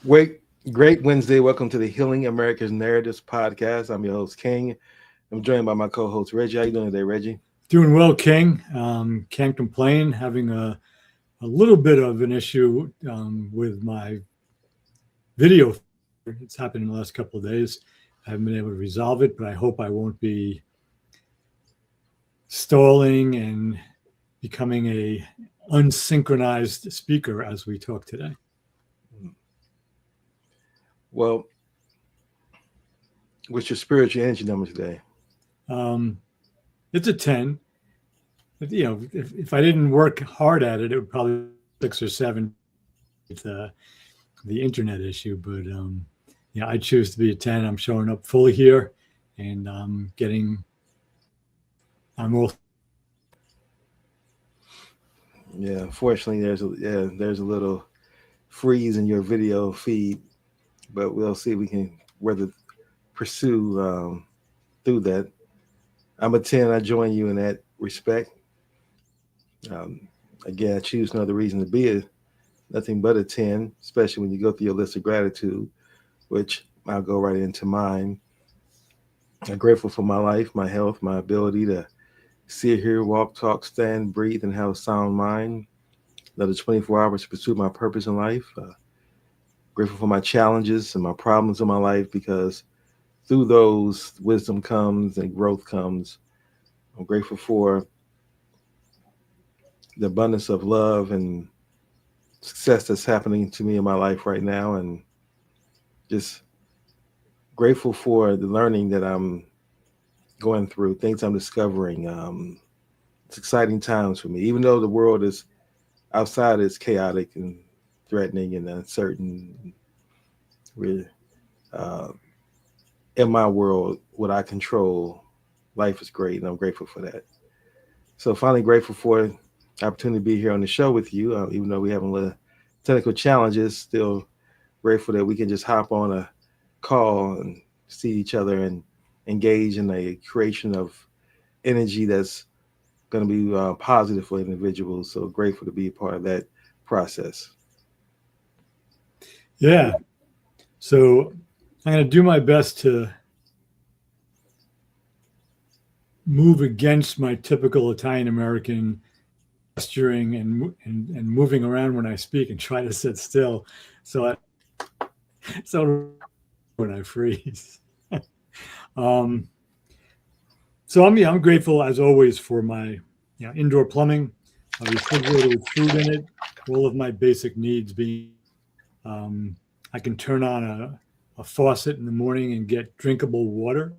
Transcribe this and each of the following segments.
Great, great Wednesday. Welcome to the Healing America's Narratives podcast. I'm your host, King. I'm joined by my co-host, Reggie. How you doing today, Reggie? Doing well, King. Can't complain. Having a little bit of an issue with my video. It's happened in the last couple of days. I haven't been able to resolve it, but I hope I won't be stalling and becoming a unsynchronized speaker as we talk today. Well, what's your spiritual energy number today? It's a 10. But, if I didn't work hard at it, it would probably be 6 or 7 with the internet issue. But I choose to be a 10. I'm showing up fully here, and I'm all. Yeah, unfortunately, there's a little freeze in your video feed, but we'll see if we can pursue through that. I'm a 10. I join you in that respect. Again, I choose another reason to be nothing but a 10, especially when you go through your list of gratitude, which I'll go right into mine. I'm grateful for my life, my health, my ability to sit here, walk, talk, stand, breathe, and have a sound mind. Another 24 hours to pursue my purpose in life. Grateful for my challenges and my problems in my life, because through those, wisdom comes and growth comes. I'm grateful for the abundance of love and success that's happening to me in my life right now, and just grateful for the learning that I'm going through, things I'm discovering. It's exciting times for me, even though the world is outside is chaotic and threatening and uncertain. We're, in my world, what I control, life is great, and I'm grateful for that. So finally grateful for the opportunity to be here on the show with you, even though we have a little technical challenges. Still grateful that we can just hop on a call and see each other and engage in a creation of energy that's going to be positive for individuals. So grateful to be a part of that process. Yeah. So I'm going to do my best to move against my typical Italian American gesturing and moving around when I speak, and try to sit still so when I freeze. So I'm grateful as always for my indoor plumbing, refrigerator with food in it, all of my basic needs being. I can turn on a faucet in the morning and get drinkable water,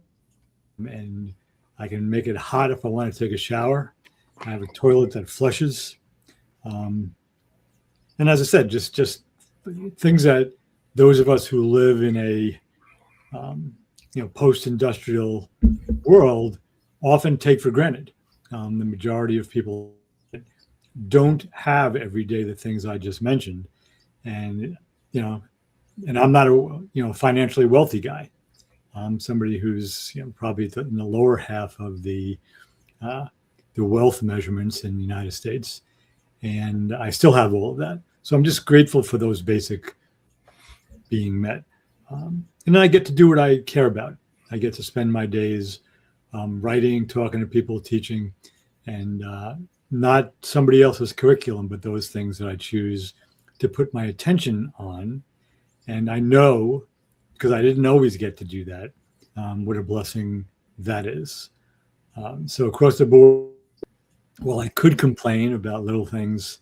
and I can make it hot if I want to take a shower. I have a toilet that flushes. And as I said, just things that those of us who live in a post-industrial world often take for granted. The majority of people don't have every day the things I just mentioned, and and I'm not a financially wealthy guy. I'm somebody who's probably in the lower half of the wealth measurements in the United States, and I still have all of that. So I'm just grateful for those basic being met. And then I get to do what I care about. I get to spend my days writing, talking to people, teaching, and not somebody else's curriculum, but those things that I choose to put my attention on. And I know, because I didn't always get to do that, what a blessing that is. So across the board, while I could complain about little things,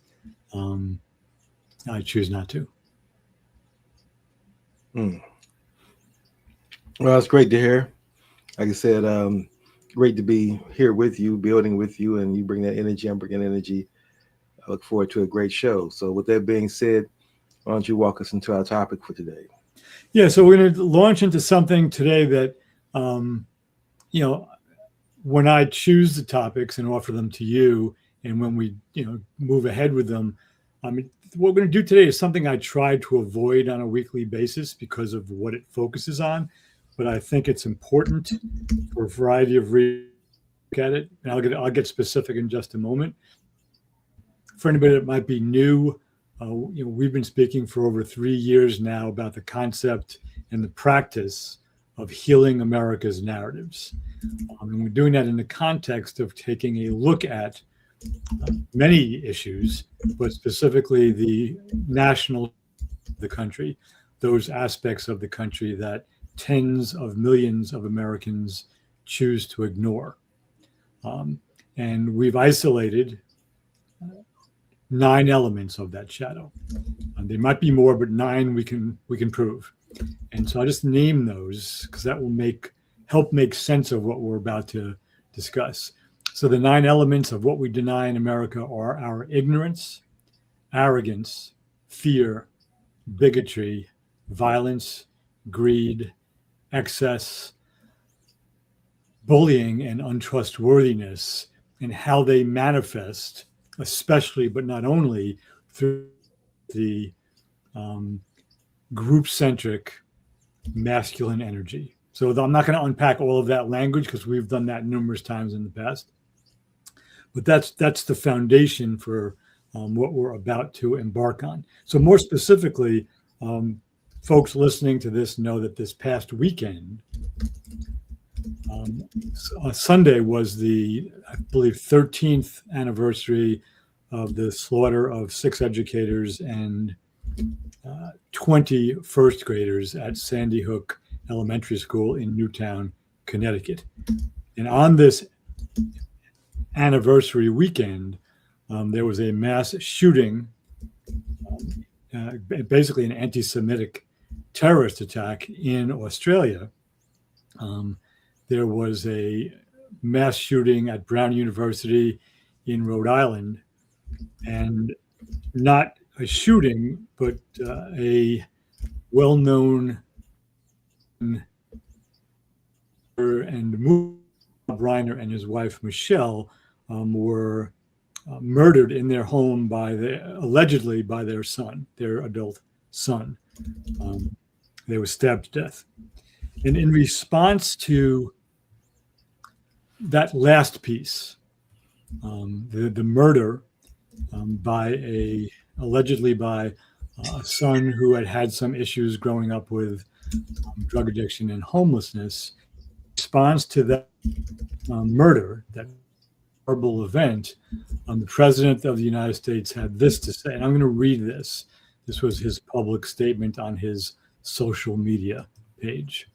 I choose not to. Well, it's great to hear. Like I said, great to be here with you, building with you, and you bring that energy. I'm bringing energy. I look forward to a great show. So with that being said, why don't you walk us into our topic for today? Yeah, so we're going to launch into something today that, when I choose the topics and offer them to you, and when we, move ahead with them, what we're going to do today is something I try to avoid on a weekly basis because of what it focuses on. But I think it's important for a variety of reasons. Look at it, and I'll get specific in just a moment. For anybody that might be new We've been speaking for over 3 years now about the concept and the practice of healing America's narratives. And we're doing that in the context of taking a look at many issues, but specifically the national of the country, those aspects of the country that tens of millions of Americans choose to ignore. And we've isolated 9 elements of that shadow. There might be more, but 9 we can prove. And so I just name those because that will help make sense of what we're about to discuss. So the 9 elements of what we deny in America are our ignorance, arrogance, fear, bigotry, violence, greed, excess, bullying, and untrustworthiness, and how they manifest, especially but not only through the group-centric masculine energy. So I'm not going to unpack all of that language because we've done that numerous times in the past. But that's the foundation for what we're about to embark on. So more specifically, folks listening to this know that this past weekend, Sunday was the, I believe, 13th anniversary of the slaughter of 6 educators and 20 first graders at Sandy Hook Elementary School in Newtown, Connecticut. And on this anniversary weekend, there was a mass shooting, basically an anti-Semitic terrorist attack in Australia. There was a mass shooting at Brown University in Rhode Island, and not a shooting, but a well-known and Rob Reiner and his wife Michele were murdered in their home allegedly by their son, their adult son. They were stabbed to death. And in response to that last piece, the murder allegedly by a son who had some issues growing up with drug addiction and homelessness, in response to that murder, that horrible event, the President of the United States had this to say, and I'm going to read this. This was his public statement on his social media page.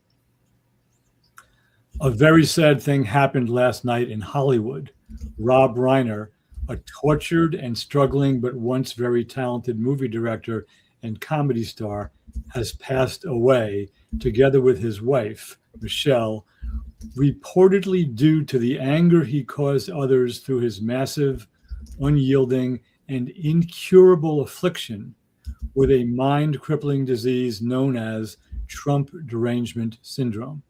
A very sad thing happened last night in Hollywood. Rob Reiner, a tortured and struggling but once very talented movie director and comedy star, has passed away together with his wife, Michele, reportedly due to the anger he caused others through his massive, unyielding, and incurable affliction with a mind-crippling disease known as Trump derangement syndrome,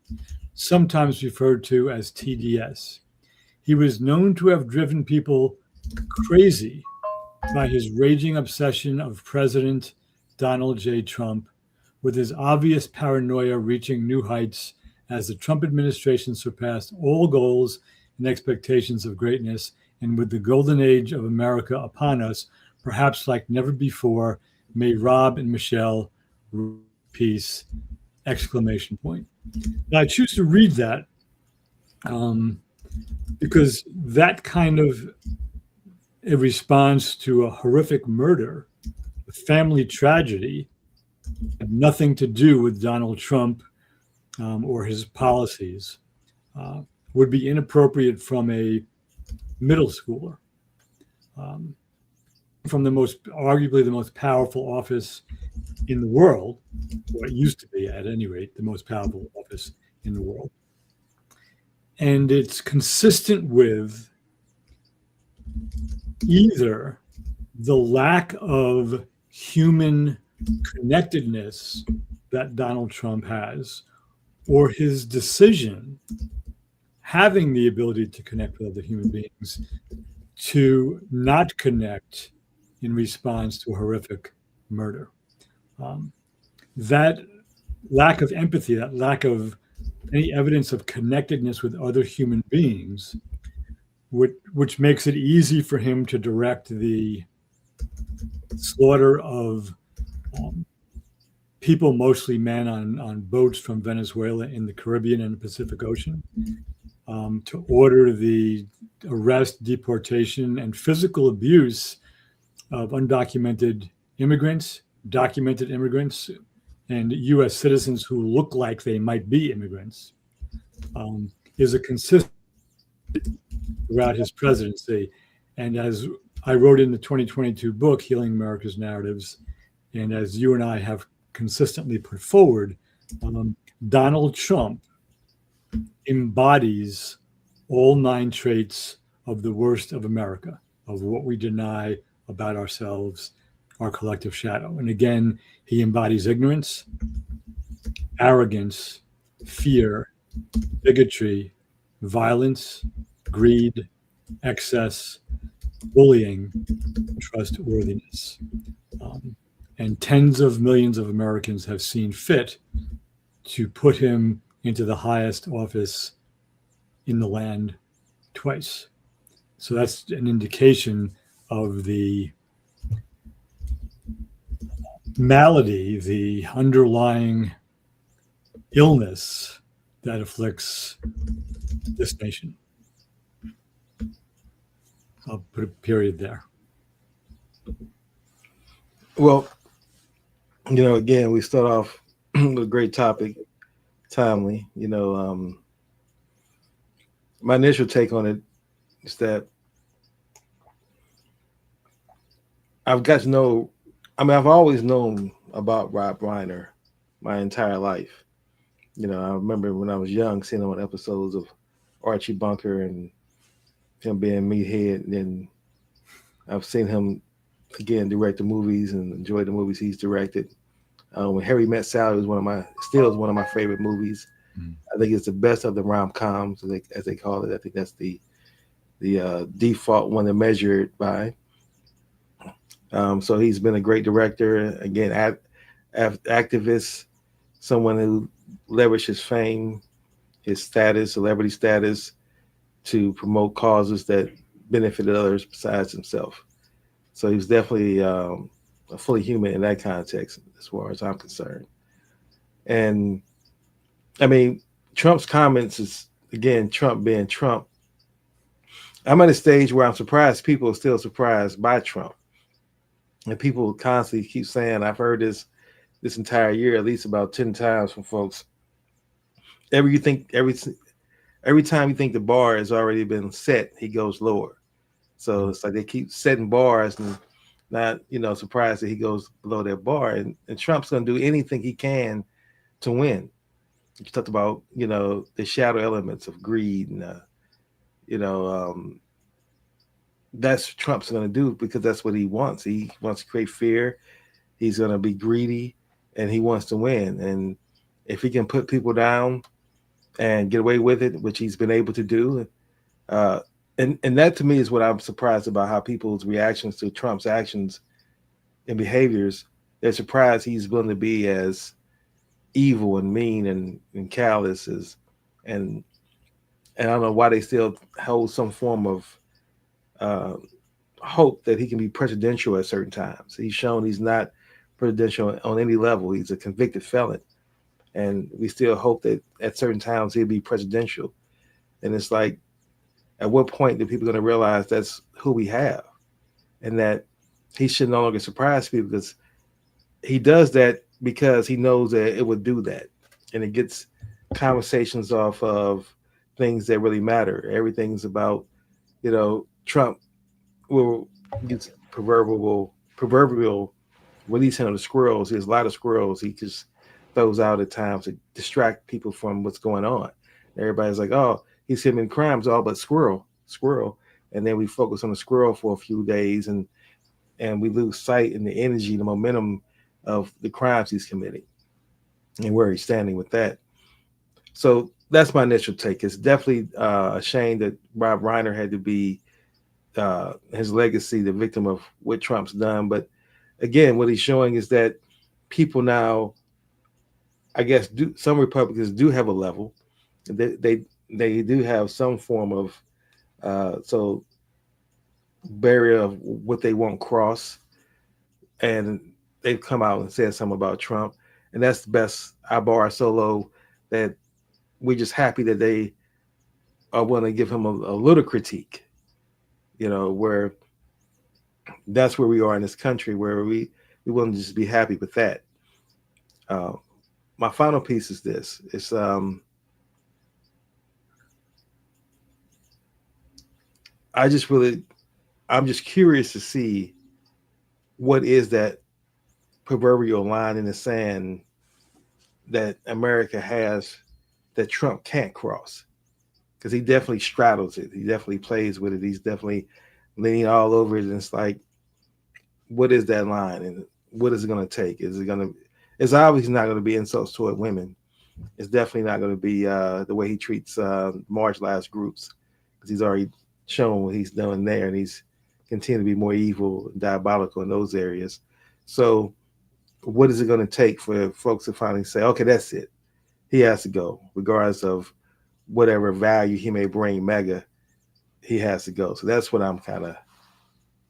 sometimes referred to as TDS. He was known to have driven people crazy by his raging obsession of President Donald J. Trump, with his obvious paranoia reaching new heights as the Trump administration surpassed all goals and expectations of greatness, and with the golden age of America upon us, perhaps like never before, may Rob and Michele peace! Exclamation point. Now I choose to read that because that kind of a response to a horrific murder, a family tragedy, had nothing to do with Donald Trump or his policies, would be inappropriate from a middle schooler, from arguably the most powerful office in the world, or it used to be at any rate, the most powerful office in the world. And it's consistent with either the lack of human connectedness that Donald Trump has, or his decision, having the ability to connect with other human beings, to not connect in response to a horrific murder. That lack of empathy, that lack of any evidence of connectedness with other human beings, which makes it easy for him to direct the slaughter of um, people, mostly men, on boats from Venezuela in the Caribbean and the Pacific Ocean, to order the arrest, deportation, and physical abuse of undocumented immigrants, documented immigrants, and U.S. citizens who look like they might be immigrants, is a consistent throughout his presidency. And as I wrote in the 2022 book, Healing America's Narratives, and as you and I have consistently put forward, Donald Trump embodies all nine traits of the worst of America, of what we deny about ourselves, our collective shadow. And again, he embodies ignorance, arrogance, fear, bigotry, violence, greed, excess, bullying, trustworthiness. Um, and tens of millions of Americans have seen fit to put him into the highest office in the land twice. So that's an indication of the malady, the underlying illness that afflicts this nation. I'll put a period there. Well, again, we start off with a great topic, timely. My initial take on it is that I've got to know. I mean, I've always known about Rob Reiner my entire life. I remember when I was young seeing him on episodes of Archie Bunker and him being meathead, and then I've seen him again direct the movies and enjoy the movies he's directed. When Harry Met Sally was still is one of my favorite movies. Mm. I think it's the best of the rom coms, as they call it. I think that's the default one to measure it by. So he's been a great director. Again, activist, someone who leveraged his fame, his status, celebrity status, to promote causes that benefited others besides himself. So he's definitely fully human in that context, as far as I'm concerned. And I mean, Trump's comments is, again, Trump being Trump. I'm at a stage where I'm surprised people are still surprised by Trump. And people constantly keep saying, I've heard this entire year at least about 10 times from folks. Every time you think the bar has already been set, he goes lower. So it's like they keep setting bars and not, surprised that he goes below that bar. And Trump's going to do anything he can to win. You talked about, the shadow elements of greed and, you know, um, that's what Trump's going to do because that's what he wants. He wants to create fear. He's going to be greedy and he wants to win. And if he can put people down and get away with it, which he's been able to do, uh, and that to me is what I'm surprised about, how people's reactions to Trump's actions and behaviors. They're surprised he's willing to be as evil and mean and callous as, and I don't know why they still hold some form of uh, hope that he can be presidential at certain times. He's shown he's not presidential on any level. He's a convicted felon, and we still hope that at certain times he'll be presidential. And it's like, at what point do people going to realize that's who we have, and that he should no longer surprise people because he does that because he knows that it would do that, and it gets conversations off of things that really matter. Everything's about, Trump will use proverbial releasing of the squirrels. There's a lot of squirrels he just throws out at times to distract people from what's going on. Everybody's like, oh, he's committing crimes, all but squirrel. And then we focus on the squirrel for a few days and we lose sight in the energy, the momentum of the crimes he's committing and where he's standing with that. So that's my initial take. It's definitely a shame that Rob Reiner had to be his legacy, the victim of what Trump's done. But again, what he's showing is that people now, I guess, some Republicans do have a level. They do have some form of so barrier of what they won't cross. and they've come out and said something about Trump, and that's the best I bar so low that we're just happy that they are willing to give him a little critique. Where that's where we are in this country, where we want to just be happy with that. Uh, my final piece is this: it's I just really I'm just curious to see what is that proverbial line in the sand that America has that Trump can't cross, because he definitely straddles it. He definitely plays with it. He's definitely leaning all over it. And it's like, what is that line, and what is it going to take? Is it going to? It's obviously not going to be insults toward women. It's definitely not going to be the way he treats marginalized groups, because he's already shown what he's done there, and he's continued to be more evil and diabolical in those areas. So, what is it going to take for folks to finally say, okay, that's it? He has to go, regardless of whatever value he may bring mega. He has to go. So that's what I'm kind of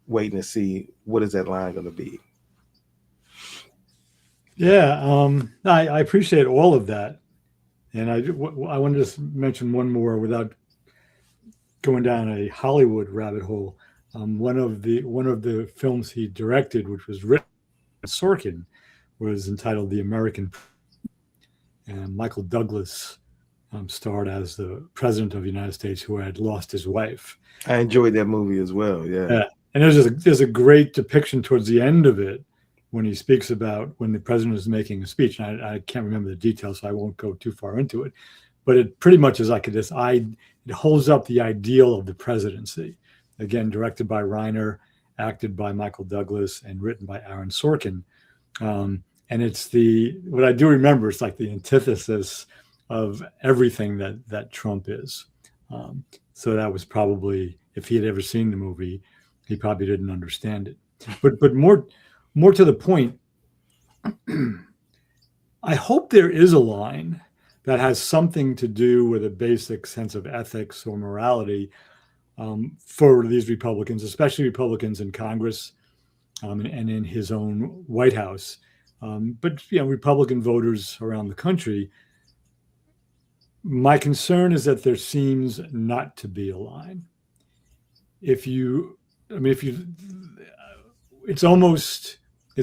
waiting to see. What is that line going to be? Yeah, I appreciate all of that, and I want to just mention one more without going down a Hollywood rabbit hole. One of the films he directed, which was written by Sorkin, was entitled "The American," and Michael Douglas starred as the president of the United States who had lost his wife. I enjoyed that movie as well. Yeah. And there's a great depiction towards the end of it when he speaks about when the president is making a speech. And I can't remember the details, so I won't go too far into it. But it pretty much is like it holds up the ideal of the presidency. Again, directed by Reiner, acted by Michael Douglas, and written by Aaron Sorkin. And it's what I do remember, it's like the antithesis of everything that Trump is. So that was probably, if he had ever seen the movie, he probably didn't understand it. But more to the point, I hope there is a line that has something to do with a basic sense of ethics or morality for these Republicans, especially Republicans in Congress and in his own White House. But Republican voters around the country. My concern is that there seems not to be a line. It's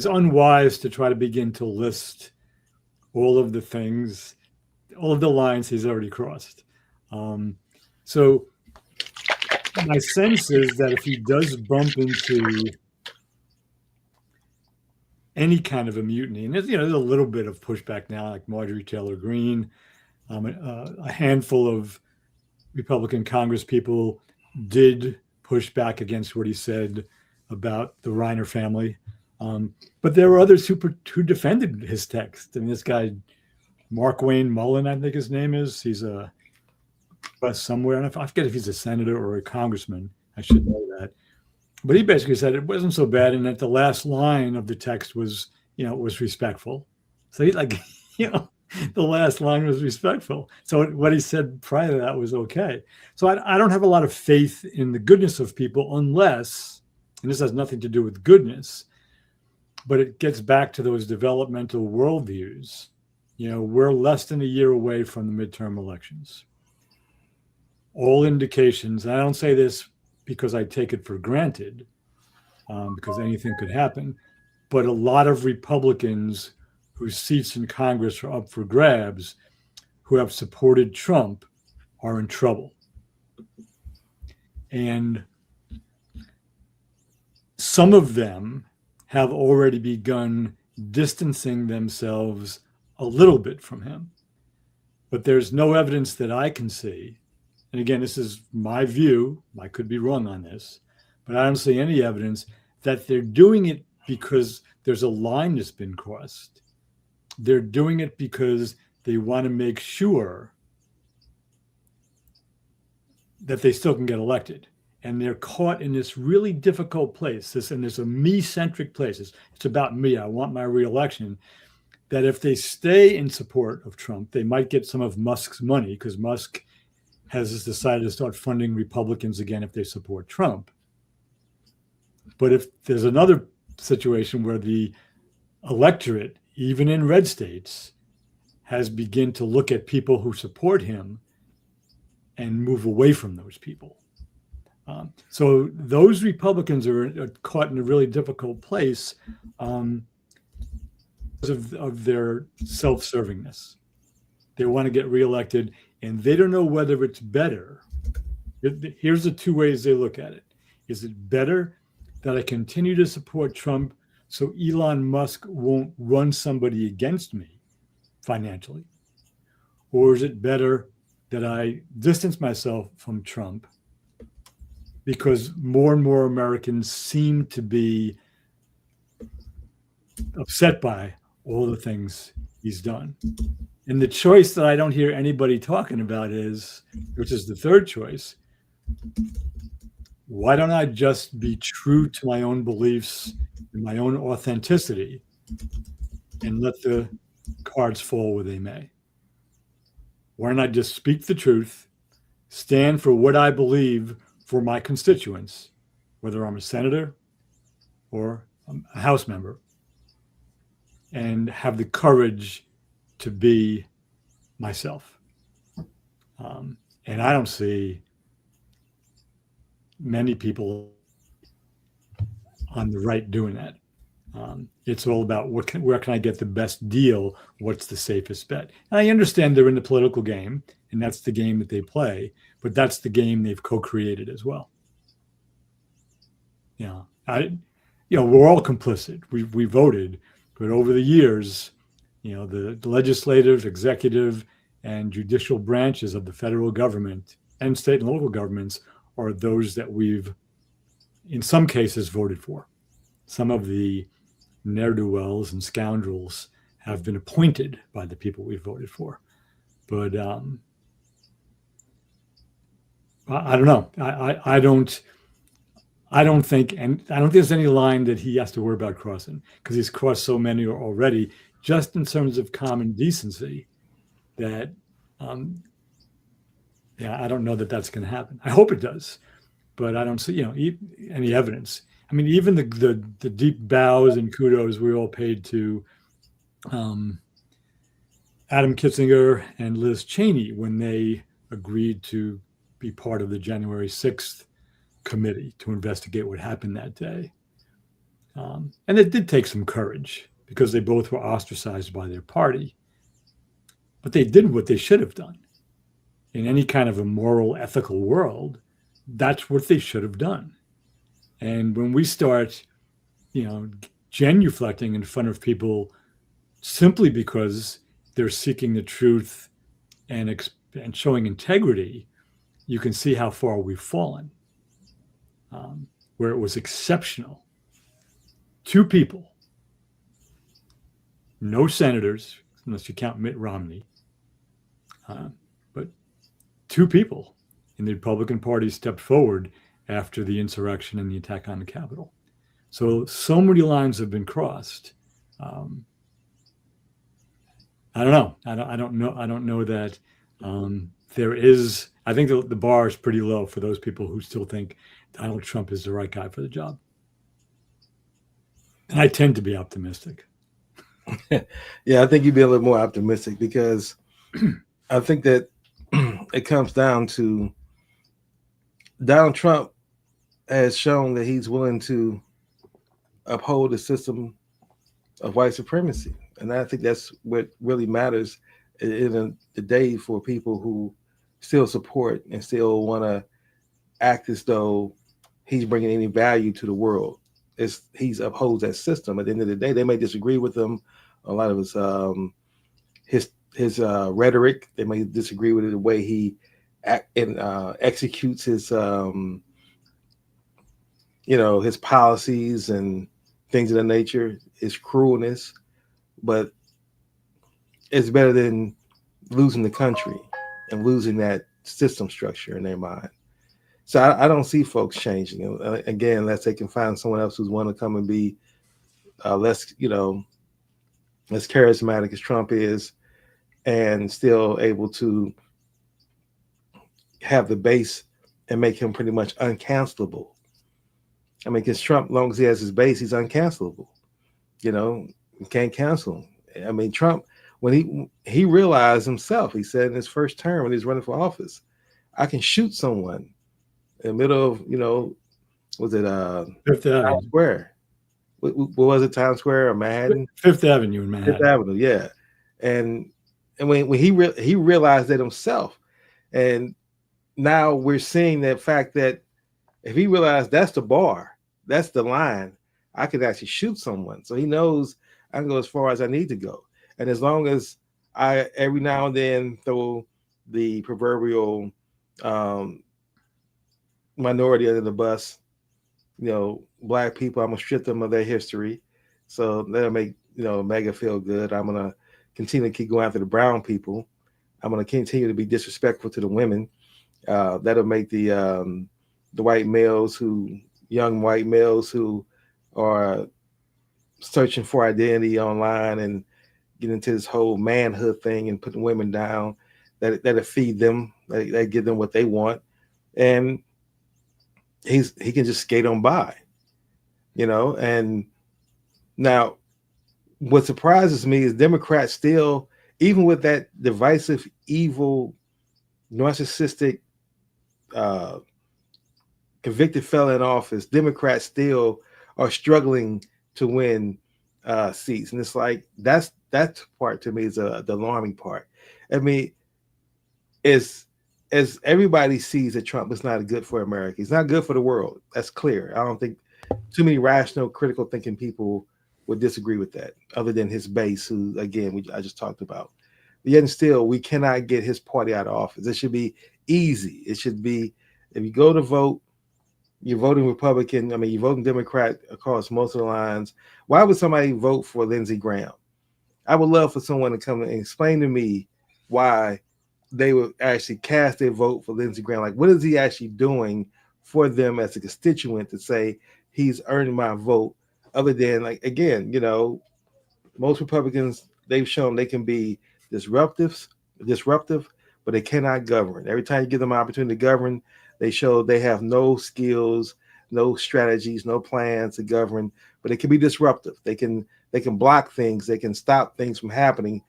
unwise to try to begin to list all of the things, all of the lines he's already crossed. So my sense is that if he does bump into any kind of a mutiny, and there's a little bit of pushback now, like Marjorie Taylor Greene, a handful of Republican Congress people did push back against what he said about the Reiner family. But there were others who defended his text. I mean, this guy, Mark Wayne Mullen, I think his name is, he's a somewhere, and I forget if he's a senator or a congressman. I should know that. But he basically said it wasn't so bad, and that the last line of the text was, was respectful. So he the last line was respectful. So what he said prior to that was okay. So I don't have a lot of faith in the goodness of people unless, and this has nothing to do with goodness, but it gets back to those developmental worldviews. We're less than a year away from the midterm elections. All indications, and I don't say this because I take it for granted, because anything could happen, but a lot of Republicans whose seats in Congress are up for grabs, who have supported Trump, are in trouble. And some of them have already begun distancing themselves a little bit from him. But there's no evidence that I can see. And again, this is my view. I could be wrong on this, but I don't see any evidence that they're doing it because there's a line that's been crossed. They're doing it because they want to make sure that they still can get elected. And they're caught in this really difficult place. And there's a me-centric place. It's about me. I want my reelection. That if they stay in support of Trump, they might get some of Musk's money, because Musk has decided to start funding Republicans again if they support Trump. But if there's another situation where the electorate, even in red states, has begun to look at people who support him and move away from those people. So those Republicans are caught in a really difficult place um, because of their self-servingness. They want to get reelected, and they don't know whether it's better. Here's the two ways they look at it. Is it better that I continue to support Trump so Elon Musk won't run somebody against me financially? Or is it better that I distance myself from Trump because more and more Americans seem to be upset by all the things he's done? And the choice that I don't hear anybody talking about is, which is the third choice, why don't I just be true to my own beliefs and my own authenticity and let the cards fall where they may? Why don't I just speak the truth, stand for what I believe for my constituents, whether I'm a senator or a House member, and have the courage to be myself? And I don't see many people on the right doing that. It's all about where can I get the best deal? What's the safest bet? And I understand they're in the political game, and that's the game that they play, but that's the game they've co-created as well. We're all complicit. We voted, but over the years, the legislative, executive, and judicial branches of the federal government and state and local governments are those that we've, in some cases, voted for. Some of the ne'er-do-wells and scoundrels have been appointed by the people we voted for. But I don't know. I don't think, and I don't think there's any line that he has to worry about crossing, because he's crossed so many already, just in terms of common decency, that I don't know that that's going to happen. I hope it does, but I don't see any evidence. I mean, even the deep bows and kudos we all paid to Adam Kitzinger and Liz Cheney when they agreed to be part of the January 6th committee to investigate what happened that day. And it did take some courage because they both were ostracized by their party. But they did what they should have done. In any kind of a moral, ethical world, that's what they should have done. And when we start, genuflecting in front of people simply because they're seeking the truth and showing integrity, you can see how far we've fallen. Where it was exceptional. 2 people, no senators, unless you count Mitt Romney, but 2 people in the Republican Party stepped forward after the insurrection and the attack on the Capitol. So many lines have been crossed. I don't know. I don't know that there is. I think the bar is pretty low for those people who still think Donald Trump is the right guy for the job. And I tend to be optimistic. Yeah, I think you'd be a little more optimistic because I think that it comes down to Donald Trump has shown that he's willing to uphold the system of white supremacy. And I think that's what really matters in the day for people who still support and still want to act as though he's bringing any value to the world. He's upholds that system. At the end of the day, they may disagree with him. A lot of his rhetoric. They may disagree with the way he executes his his policies and things of that nature. His cruelness, but it's better than losing the country and losing that system structure in their mind. So I don't see folks changing. Again, unless they can find someone else who's want to come and be less charismatic as Trump is, and still able to have the base and make him pretty much uncancelable. I mean, because Trump, long as he has his base, he's uncancelable. You know, you can't cancel him. I mean, Trump, when he realized himself, he said in his first term when he was running for office, I can shoot someone in the middle of, was it Fifth Times Avenue, Square? What was it, Times Square or Manhattan? Fifth Avenue in Fifth Manhattan. Avenue, yeah. And when he realized that himself, and now we're seeing that fact that if he realized that's the bar, that's the line, I could actually shoot someone. So he knows I can go as far as I need to go. And as long as I every now and then throw the proverbial um, minority under the bus, black people, I'm gonna strip them of their history. So that'll make Mega feel good. I'm gonna continue to keep going after the brown people. I'm gonna continue to be disrespectful to the women. That'll make the white males who young white males who are searching for identity online and get into this whole manhood thing and putting women down. That'll feed them. That give them what they want, and he can just skate on by, And now, what surprises me is Democrats still, even with that divisive, evil, narcissistic, uh, convicted felon in office, Democrats still are struggling to win seats, and it's like that part to me is the alarming part. I mean, is as everybody sees that Trump is not good for America. He's not good for the world. That's clear. I don't think too many rational, critical thinking people would disagree with that, other than his base, who again I just talked about. But yet and still, we cannot get his party out of office. It should be easy. It should be if you go to vote, you're voting Republican. I mean, you're voting Democrat across most of the lines. Why would somebody vote for Lindsey Graham? I would love for someone to come and explain to me why they would actually cast their vote for Lindsey Graham. Like, what is he actually doing for them as a constituent to say he's earning my vote? Other than, like, again, most Republicans, they've shown they can be disruptive, but they cannot govern. Every time you give them an opportunity to govern, they show they have no skills, no strategies, no plans to govern. But they can be disruptive. They can block things. They can stop things from happening,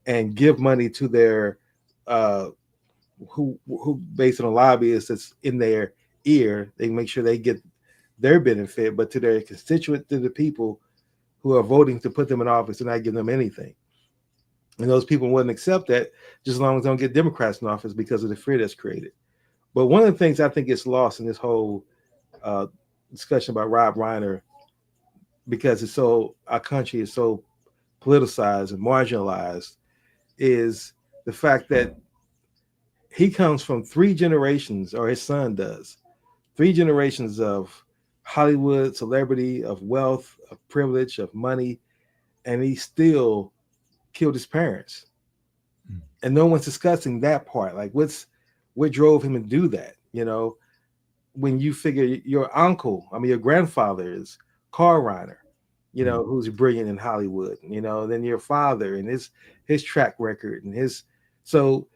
and give money to their uh, who based on lobbyists that's in their ear. They make sure they get their benefit, but to their constituent, to the people who are voting to put them in office, and not give them anything. And those people wouldn't accept that just as long as they don't get Democrats in office because of the fear that's created. But one of the things I think gets lost in this whole uh, discussion about Rob Reiner, because our country is so politicized and marginalized, is the fact that he comes from three generations, or his son does, three generations of Hollywood celebrity, of wealth, of privilege, of money, and he still killed his parents. And no one's discussing that part. Like, what drove him to do that? When you figure your uncle, I mean, your grandfather is Carl Reiner, who's brilliant in Hollywood, then your father and his track record and so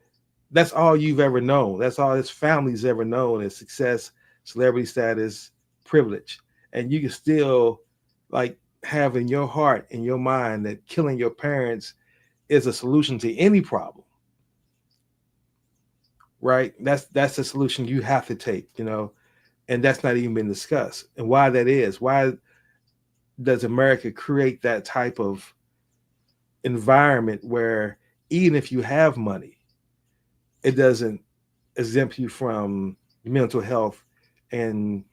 that's all you've ever known. That's all his family's ever known is success, celebrity status, privilege. And you can still like have in your heart, in your mind, that killing your parents is a solution to any problem, right? That's a solution you have to take, and that's not even been discussed. And why that is, why does America create that type of environment where even if you have money, it doesn't exempt you from mental health and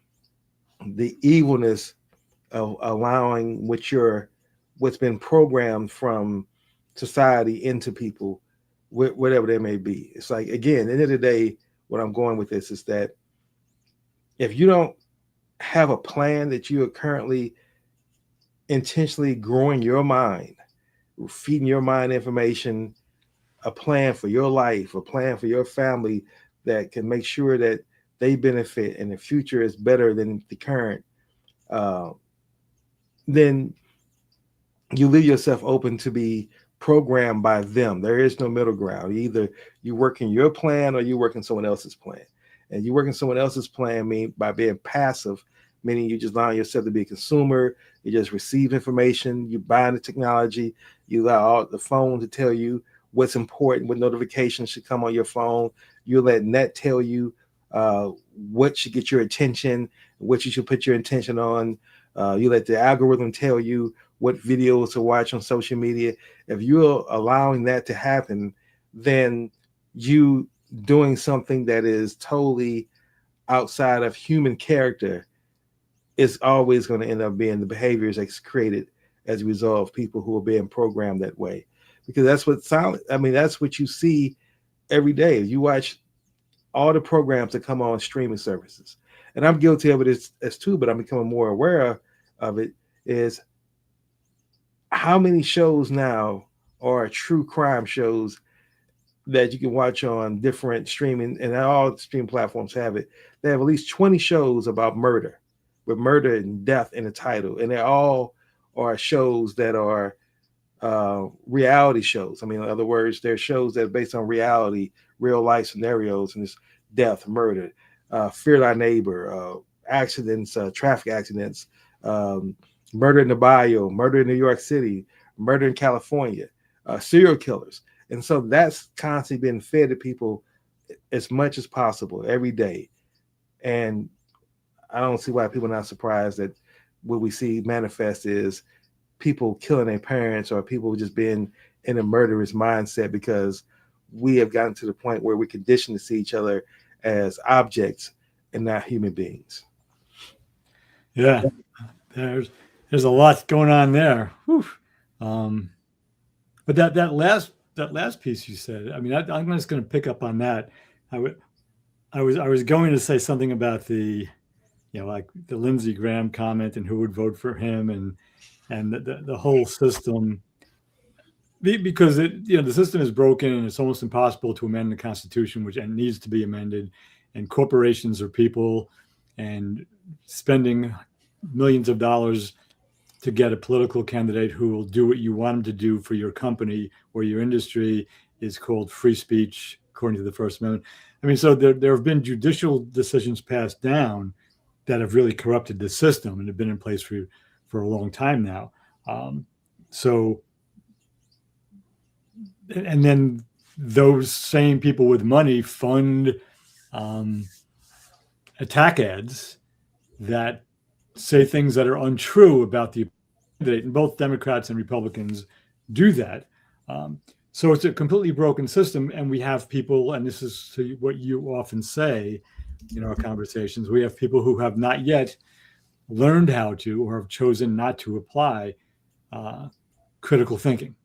the evilness of allowing what's been programmed from society into people, whatever they may be. It's like, again, at the end of the day, what I'm going with this is that if you don't have a plan that you are currently intentionally growing your mind, feeding your mind information, a plan for your life, a plan for your family that can make sure that they benefit and the future is better than the current, uh, then you leave yourself open to be programmed by them. There is no middle ground. Either you work in your plan or you work in someone else's plan. And you work in someone else's plan mean by being passive meaning you just allow yourself to be a consumer. You just receive information. You buy the technology. You allow the phone to tell you what's important, what notifications should come on your phone. You let net tell you uh, what should get your attention, what you should put your attention on. You let the algorithm tell you what videos to watch on social media. If you're allowing that to happen, then you doing something that is totally outside of human character is always going to end up being the behaviors that's created as a result of people who are being programmed that way. Because that's what silent. I mean, that's what you see every day. You watch all the programs that come on streaming services, and I'm guilty of it as too. But I'm becoming more aware of it. Is how many shows now are true crime shows that you can watch on different streaming, and all streaming platforms have it. They have at least 20 shows about murder, with murder and death in the title, and they all are shows that are reality shows. I mean, in other words, they're shows that are based on reality, real life scenarios, and it's death, murder, fear thy neighbor, accidents, traffic accidents, um, murder in the bio, murder in New York City, murder in California, serial killers. And so that's constantly being fed to people as much as possible every day. And I don't see why people are not surprised that what we see manifest is people killing their parents or people just being in a murderous mindset because we have gotten to the point where we're conditioned to see each other as objects and not human beings. Yeah, there's there's a lot going on there. Whew. Um, but that last piece you said, I mean, I'm just going to pick up on that. I would I was going to say something about like the Lindsey Graham comment and who would vote for him and the whole system because the system is broken and it's almost impossible to amend the Constitution, which and needs to be amended. And corporations are people, and spending millions of dollars to get a political candidate who will do what you want them to do for your company or your industry is called free speech, according to the First Amendment. I mean, so there have been judicial decisions passed down that have really corrupted the system and have been in place for a long time now. So, and then those same people with money fund um, attack ads that say things that are untrue about the candidate, and both Democrats and Republicans do that. So it's a completely broken system, and we have people, and this is what you often say in our conversations, we have people who have not yet learned how to or have chosen not to apply critical thinking.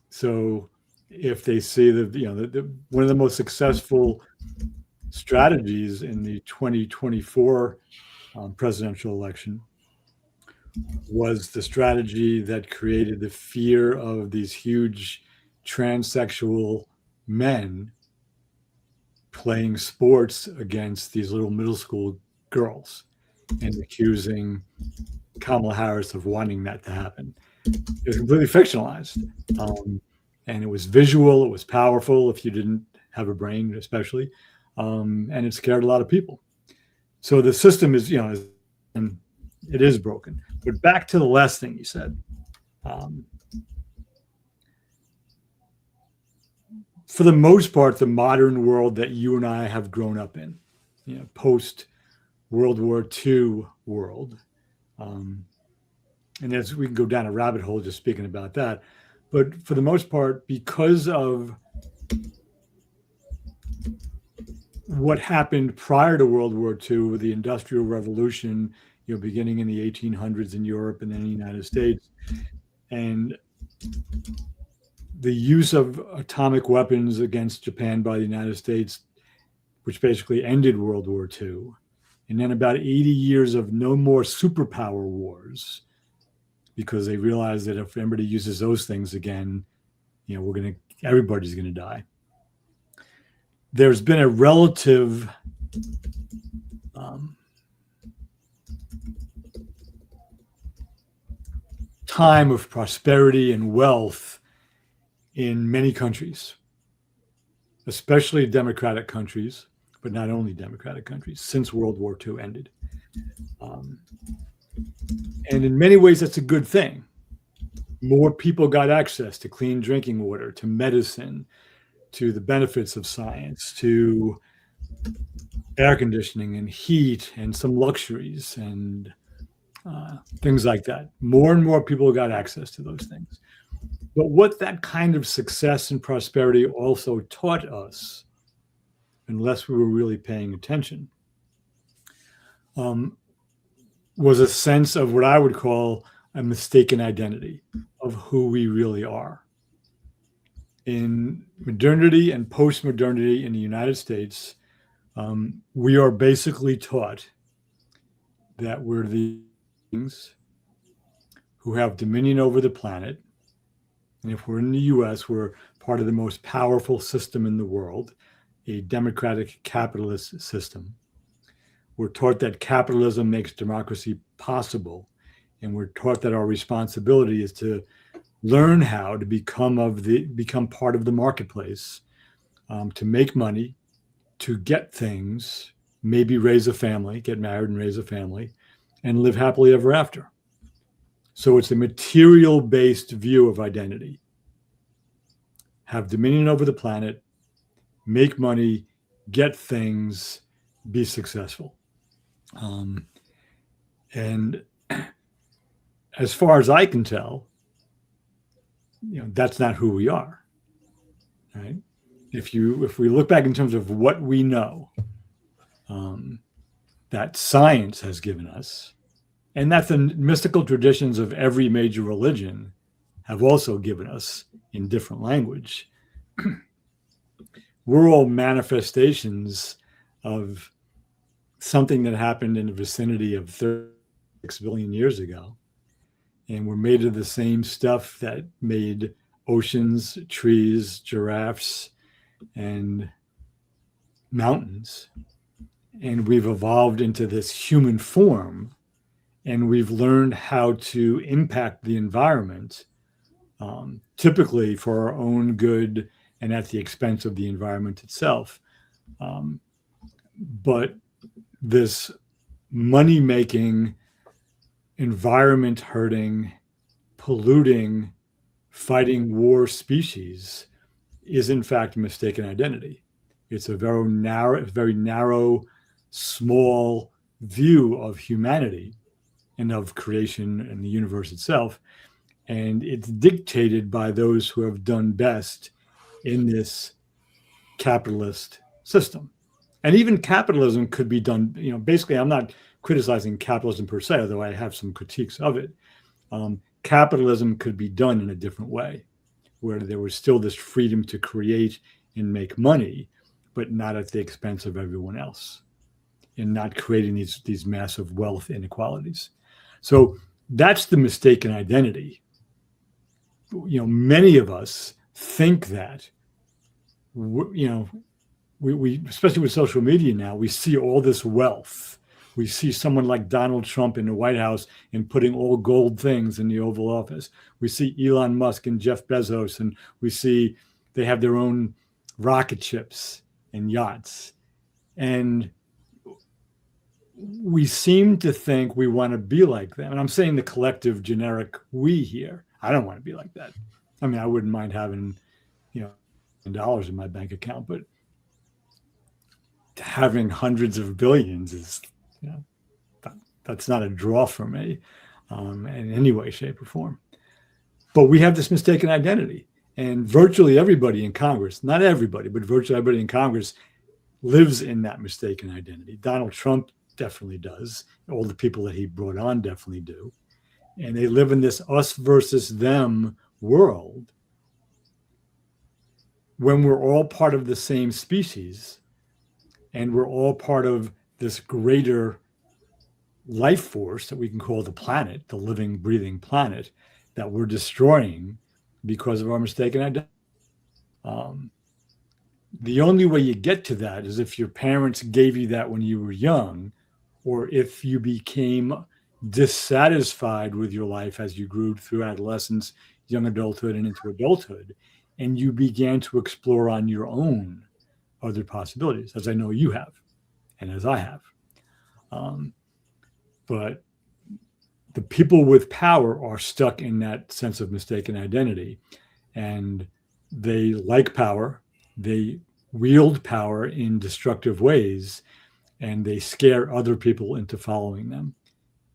So if they see one of the most successful strategies in the 2024 presidential election was the strategy that created the fear of these huge transsexual men playing sports against these little middle school girls and accusing Kamala Harris of wanting that to happen. It was completely fictionalized. And it was visual, it was powerful if you didn't have a brain, especially. And it scared a lot of people. So the system is, it is broken. But back to the last thing you said. For the most part, the modern world that you and I have grown up in, post World War II world, and as we can go down a rabbit hole just speaking about that, but for the most part, because of what happened prior to World War II with the Industrial Revolution, beginning in the 1800s in Europe and then in the United States, and the use of atomic weapons against Japan by the United States, which basically ended World War II, and then about 80 years of no more superpower wars, because they realized that if anybody uses those things again, everybody's going to die. There's been a relative time of prosperity and wealth in many countries, especially democratic countries, but not only democratic countries, since World War II ended. Um, and in many ways, that's a good thing. More people got access to clean drinking water, to medicine, to the benefits of science, to air conditioning and heat and some luxuries and things like that. More and more people got access to those things. But what that kind of success and prosperity also taught us, unless we were really paying attention, was a sense of what I would call a mistaken identity of who we really are. In modernity and post-modernity in the United States, we are basically taught that we're the beings who have dominion over the planet. And if we're in the US, we're part of the most powerful system in the world, a democratic capitalist system. We're taught that capitalism makes democracy possible. And we're taught that our responsibility is to learn how to become part of the marketplace, to make money, to get things, maybe raise a family, get married and raise a family, and live happily ever after. So it's a material-based view of identity. Have dominion over the planet, make money, get things, be successful. And as far as I can tell, that's not who we are, right? If we look back in terms of what we know, that science has given us, and that the mystical traditions of every major religion have also given us in different language, we're all manifestations of something that happened in the vicinity of 36 billion years ago. And we're made of the same stuff that made oceans, trees, giraffes, and mountains. And we've evolved into this human form, and we've learned how to impact the environment, typically for our own good and at the expense of the environment itself. But this money-making, environment hurting, polluting, fighting war species is in fact mistaken identity. It's a very narrow, small view of humanity and of creation and the universe itself. And it's dictated by those who have done best in this capitalist system. And even capitalism could be done, basically, I'm not criticizing capitalism per se, although I have some critiques of it. Capitalism could be done in a different way, where there was still this freedom to create and make money, but not at the expense of everyone else, and not creating these massive wealth inequalities. So that's the mistaken identity. Many of us think that, we especially with social media now, we see all this wealth. We see someone like Donald Trump in the White House and putting all gold things in the Oval Office. We see Elon Musk and Jeff Bezos, and we see they have their own rocket ships and yachts. And we seem to think we want to be like them. And I'm saying the collective generic we here. I don't want to be like that. I mean, I wouldn't mind having, dollars in my bank account, but having hundreds of billions is, that's not a draw for me in any way, shape, or form. But we have this mistaken identity. And virtually everybody in Congress, not everybody, but virtually everybody in Congress lives in that mistaken identity. Donald Trump definitely does. All the people that he brought on definitely do. And they live in this us versus them world when we're all part of the same species and we're all part of this greater life force that we can call the planet, the living, breathing planet that we're destroying because of our mistaken identity. The only way you get to that is if your parents gave you that when you were young, or if you became dissatisfied with your life as you grew through adolescence, young adulthood, and into adulthood, and you began to explore on your own other possibilities, as I know you have, and as I have. Um, but the people with power are stuck in that sense of mistaken identity, and they like power. They wield power in destructive ways, and they scare other people into following them.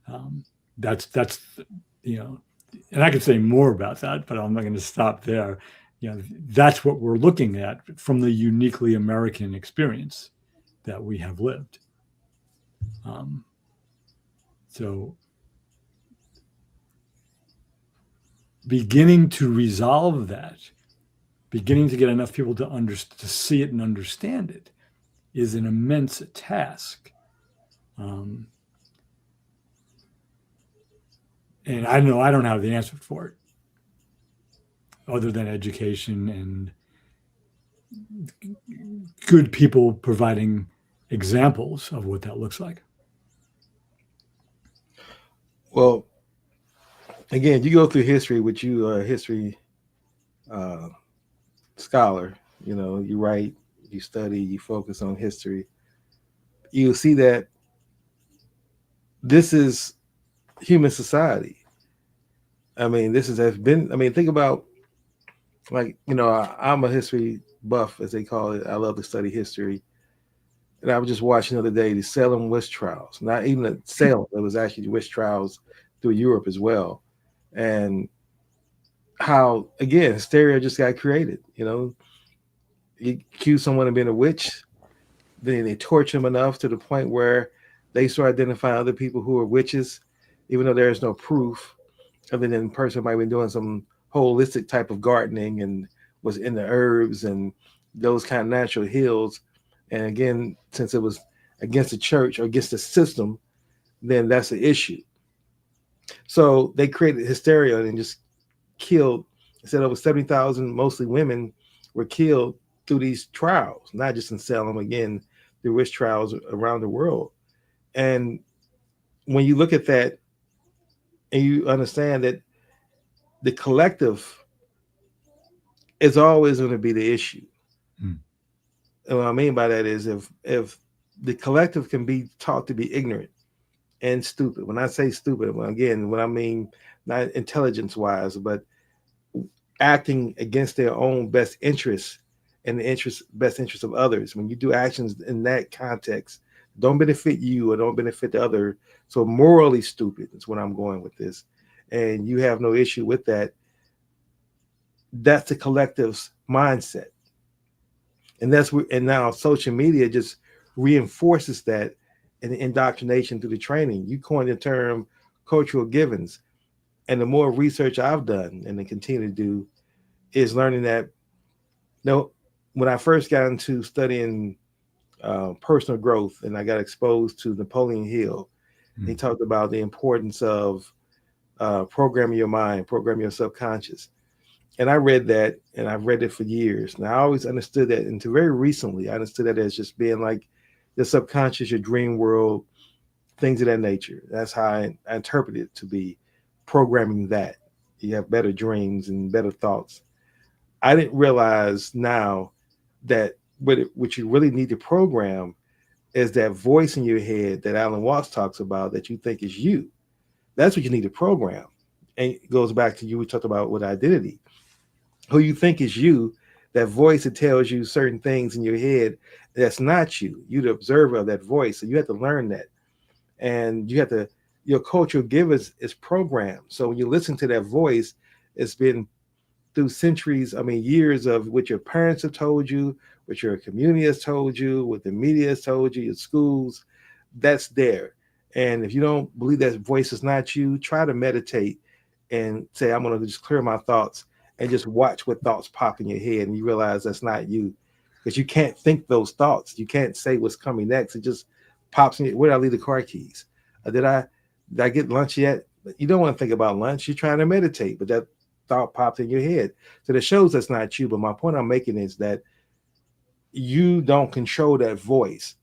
Um, that's you know, and I could say more about that, but I'm not going to stop there. That's what we're looking at from the uniquely American experience that we have lived. Um, so beginning to resolve that, beginning to get enough people to see it and understand it, is an immense task. Um, and I know I don't have the answer for it, other than education and good people providing examples of what that looks like. Well, again, you go through history, which you are a history uh, scholar. You know, you write, you study, you focus on history. You'll see that this is human society. I mean, this has been. I mean, think about, like, I'm a history buff, as they call it. I love to study history. And I was just watching the other day the Salem witch trials. Not even the Salem, it was actually witch trials through Europe as well. And how, again, hysteria just got created. You accuse someone of being a witch, then they torture them enough to the point where they start identifying other people who are witches, even though there is no proof, other than the person might be doing some holistic type of gardening and was in the herbs and those kind of natural heals. And again, since it was against the church or against the system, then that's the issue. So they created hysteria and just killed. Said over 70,000, mostly women, were killed through these trials, not just in Salem. Again, the witch trials around the world. And when you look at that and you understand that the collective is always going to be the issue. Mm. And what I mean by that is if the collective can be taught to be ignorant and stupid. When I say stupid, again, what I mean, not intelligence wise, but acting against their own best interests and the best interest of others. When you do actions in that context, don't benefit you or don't benefit the other. So morally stupid is what I'm going with this. And you have no issue with that. That's the collective's mindset. And now social media just reinforces that in the indoctrination through the training. You coined the term cultural givens. And the more research I've done and I continue to do is learning that, when I first got into studying personal growth and I got exposed to Napoleon Hill, he talked about the importance of programming your mind, programming your subconscious. And I read that, and I've read it for years. And I always understood that until very recently. I understood that as just being like the subconscious, your dream world, things of that nature. That's how I interpret it to be programming that. You have better dreams and better thoughts. I didn't realize now that what you really need to program is that voice in your head that Alan Watts talks about that you think is you. That's what you need to program. And it goes back to you, we talked about with identity. Who you think is you, that voice that tells you certain things in your head, that's not you. You're the observer of that voice. So you have to learn that. And your cultural givers is programmed. So when you listen to that voice, it's been through centuries, I mean, years of what your parents have told you, what your community has told you, what the media has told you, your schools, that's there. And if you don't believe that voice is not you, try to meditate and say, I'm going to just clear my thoughts and just watch what thoughts pop in your head. And you realize that's not you because you can't think those thoughts. You can't say what's coming next. It just pops in. Where did I leave the car keys? Did I get lunch yet? You don't want to think about lunch. You're trying to meditate, but that thought popped in your head. So that shows that's not you. But my point I'm making is that you don't control that voice.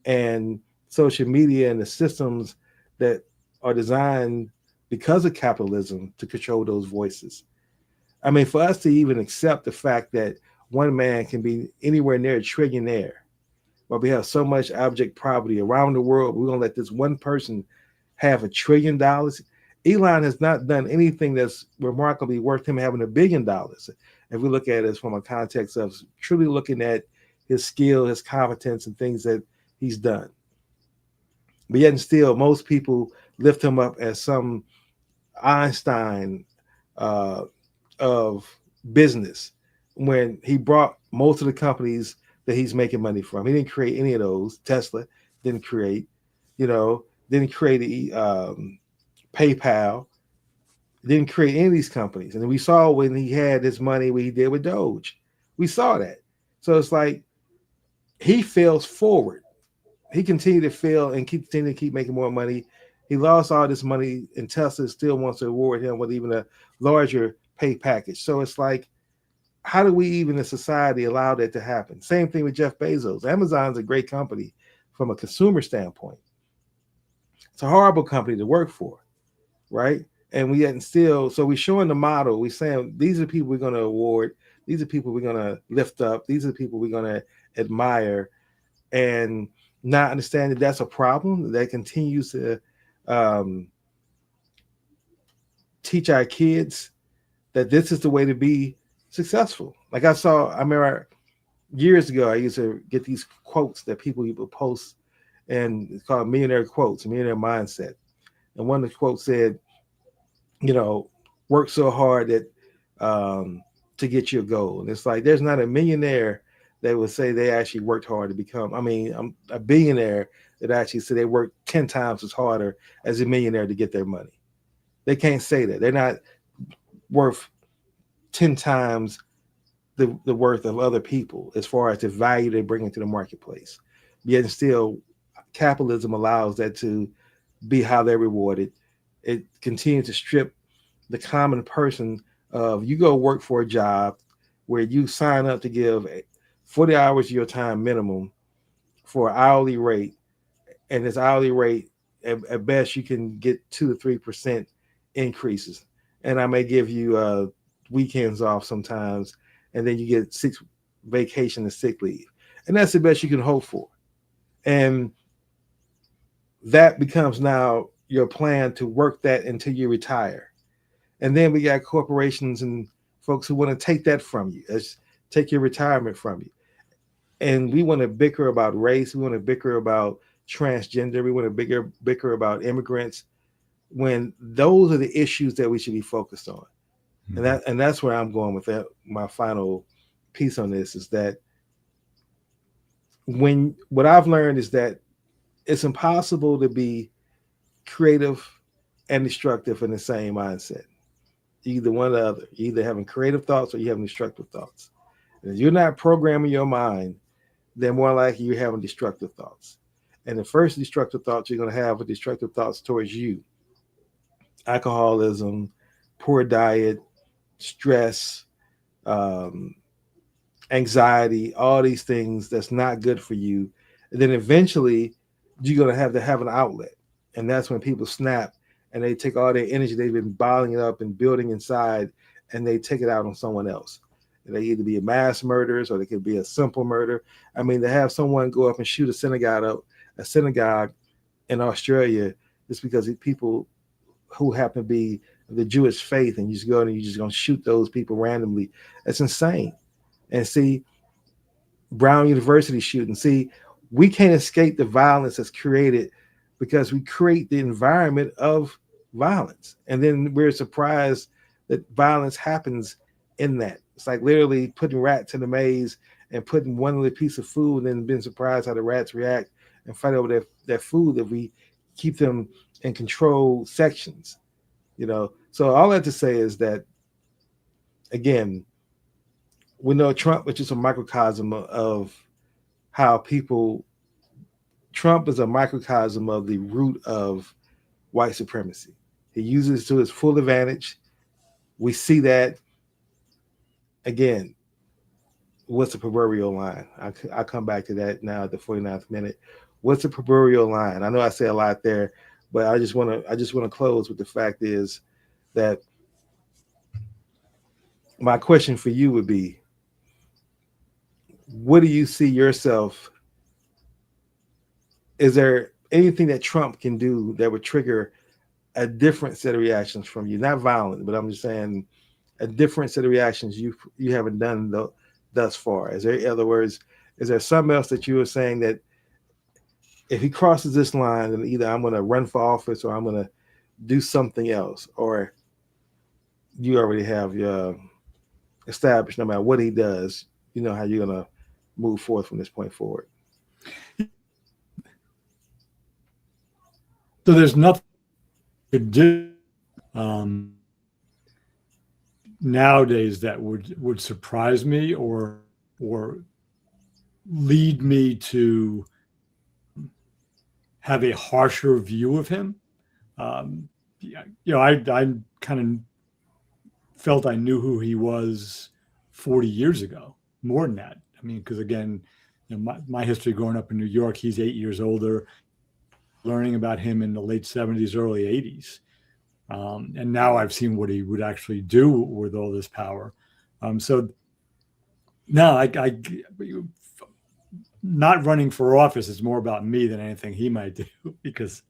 And social media and the systems that are designed because of capitalism to control those voices. I mean, for us to even accept the fact that one man can be anywhere near a trillionaire, but we have so much abject poverty around the world. We're gonna let this one person have $1 trillion. Elon has not done anything that's remarkably worth him having $1 billion. If we look at it from a context of truly looking at his skill, his competence, and things that he's done. But yet and still, most people lift him up as some Einstein uh, of business when he brought most of the companies that he's making money from. He didn't create any of those. Tesla didn't create, you know, didn't create PayPal, didn't create any of these companies. And we saw when he had his money, what he did with Doge. We saw that. So it's like he fails forward. He continued to fail and continue to keep making more money. He lost all this money, and Tesla still wants to reward him with even a larger pay package. So it's like, how do we even in society allow that to happen? Same thing with Jeff Bezos. Amazon's a great company from a consumer standpoint. It's a horrible company to work for, right? And we hadn't still, so we're showing the model. We're saying these are the people we're going to award. These are people we're going to lift up. These are the people we're going to admire, and not understand that that's a problem that continues to um, teach our kids that this is the way to be successful. Like I remember years ago, I used to get these quotes that people would post, and it's called millionaire quotes, millionaire mindset. And one of the quotes said, you know, work so hard that to get your goal. And it's like there's not a millionaire that would say they actually worked hard to become. I mean, I'm a billionaire that actually said they worked 10 times as harder as a millionaire to get their money. They can't say that. They're not worth 10 times the worth of other people as far as the value they bring into the marketplace. Yet still, capitalism allows that to be how they're rewarded. It continues to strip the common person of you go work for a job where you sign up to give 40 hours of your time minimum for an hourly rate, and this hourly rate at best you can get 2 to 3% increases, and I may give you weekends off sometimes, and then you get 6 vacation and sick leave, and that's the best you can hope for. And that becomes now your plan to work that until you retire. And then we got corporations and folks who want to take that from you, take your retirement from you. And we want to bicker about race. We want to bicker about transgender. We want to bicker about immigrants, when those are the issues that we should be focused on. And that's where I'm going with that. My final piece on this is that when what I've learned is that it's impossible to be creative and destructive in the same mindset. Either one or the other. You're either having creative thoughts or you're having destructive thoughts. And if you're not programming your mind, then more likely you're having destructive thoughts. And the first destructive thoughts you're going to have are destructive thoughts towards you: alcoholism, poor diet, stress, um, anxiety, all these things that's not good for you. And then eventually you're going to have an outlet. And that's when people snap and they take all their energy they've been bottling it up and building inside, and they take it out on someone else. And they either be a mass murderers or they could be a simple murder. I mean, to have someone go up and shoot a synagogue in Australia just because people who happen to be the Jewish faith, and you just go and you're just going to shoot those people randomly. That's insane. And see, Brown University shooting. See, we can't escape the violence that's created because we create the environment of violence. And then we're surprised that violence happens in that. It's like literally putting rats in a maze and putting one little piece of food and then being surprised how the rats react and fight over their food if we keep them in controlled sections. So all that to say is that, again, we know Trump, which is a microcosm of how people, Trump is a microcosm of the root of white supremacy. He uses it to his full advantage. We see that. Again, what's the proverbial line? I come back to that now at the 49th minute. What's the proverbial line? I know I say a lot there, but I just want to close with the fact is that my question for you would be, what do you see yourself? Is there anything that Trump can do that would trigger a different set of reactions from you? Not violent, but I'm just saying a different set of reactions you haven't done thus far. Is there, in other words, is there something else that you were saying that if he crosses this line, then either I'm going to run for office or I'm going to do something else, or you already have your established no matter what he does, you know how you're going to move forward from this point forward. So there's nothing I could do um, nowadays that would surprise me or lead me to have a harsher view of him. I kind of felt I knew who he was 40 years ago, more than that. I mean, because again, my history growing up in New York, he's 8 years older, learning about him in the late 70s, early 80s. And now I've seen what he would actually do with all this power. So no, not running for office is more about me than anything he might do because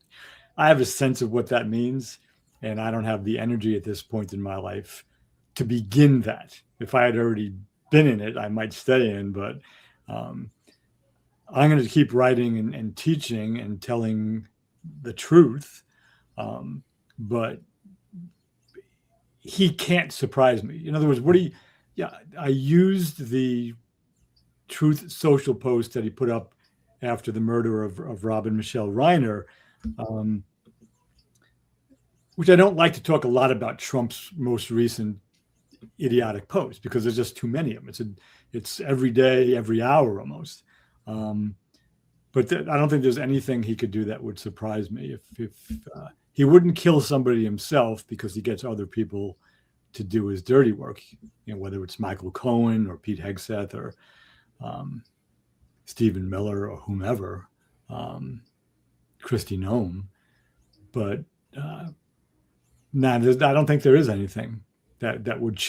I have a sense of what that means. And I don't have the energy at this point in my life to begin that. If I had already been in it, I might stay in, but um, I'm going to keep writing and teaching and telling the truth. But he can't surprise me. In other words, I used the Truth Social post that he put up after the murder of Rob and Michele Reiner, um, which I don't like to talk a lot about Trump's most recent idiotic posts because there's just too many of them. It's every day, every hour almost. But I don't think there's anything he could do that would surprise me. If he wouldn't kill somebody himself because he gets other people to do his dirty work, whether it's Michael Cohen or Pete Hegseth or Stephen Miller or whomever, Christy Nome. But I don't think there is anything that would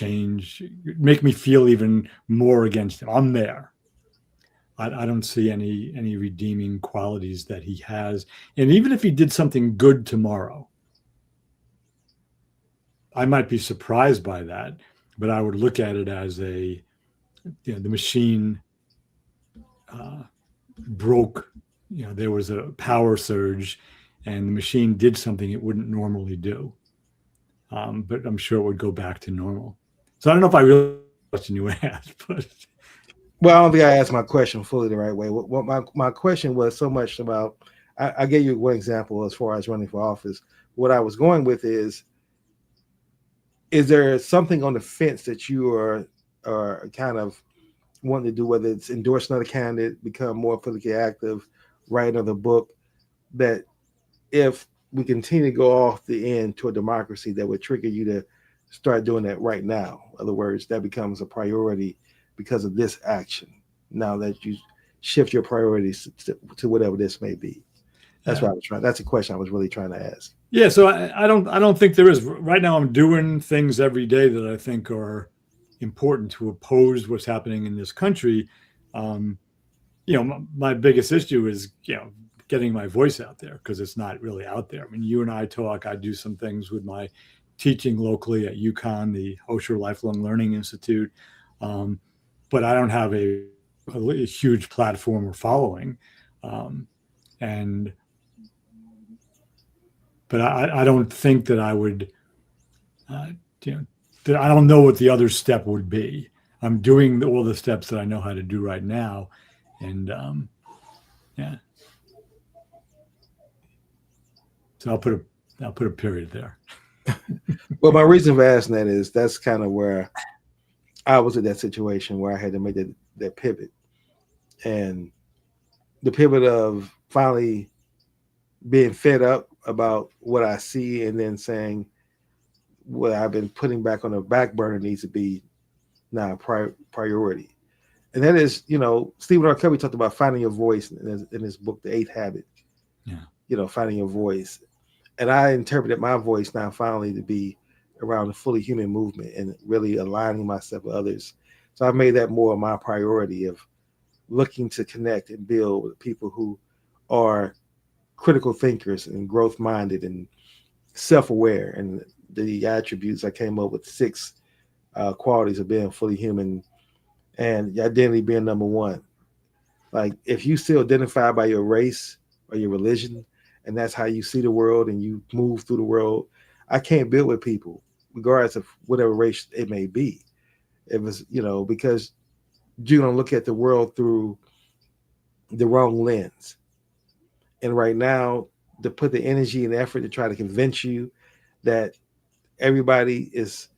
make me feel even more against him. I'm there. I don't see any redeeming qualities that he has. And even if he did something good tomorrow, I might be surprised by that, but I would look at it as the machine broke. There was a power surge, and the machine did something it wouldn't normally do. But I'm sure it would go back to normal. So I don't know if I really question you asked, but Well, I don't think I asked my question fully the right way. What my question was so much about, I gave you one example as far as running for office. What I was going with is there something on the fence that you are kind of wanting to do, whether it's endorse another candidate, become more politically active, write another book, that if we continue to go off the end toward democracy, that would trigger you to start doing that right now? In other words, that becomes a priority because of this action. Now that you shift your priorities to whatever this may be. That's what I was trying. That's a question I was really trying to ask. Yeah, so I don't think there is. Right now I'm doing things every day that I think are important to oppose what's happening in this country. Um, my biggest issue is getting my voice out there because it's not really out there. I mean, you and I talk. I do some things with my teaching locally at UConn, the Osher Lifelong Learning Institute, but I don't have a huge platform or following, and but I don't think that I would, that I don't know what the other step would be. I'm doing all the steps that I know how to do right now, and yeah. So I'll put a period there. Well, my reason for asking that is that's kind of where I was in that situation where I had to make that pivot, and the pivot of finally being fed up about what I see, and then saying what I've been putting back on the back burner needs to be now a priority. And that is, Stephen R. Covey talked about finding your voice in his book, The Eighth Habit. Yeah. Finding your voice. And I interpreted my voice now finally to be around the fully human movement and really aligning myself with others. So I've made that more of my priority of looking to connect and build with people who are critical thinkers and growth minded and self aware. And the attributes I came up with six qualities of being fully human, and your identity being number one. Like if you still identify by your race or your religion, and that's how you see the world and you move through the world, I can't build with people, regardless of whatever race it may be. It was, because you're gonna look at the world through the wrong lens. And right now, to put the energy and effort to try to convince you that everybody is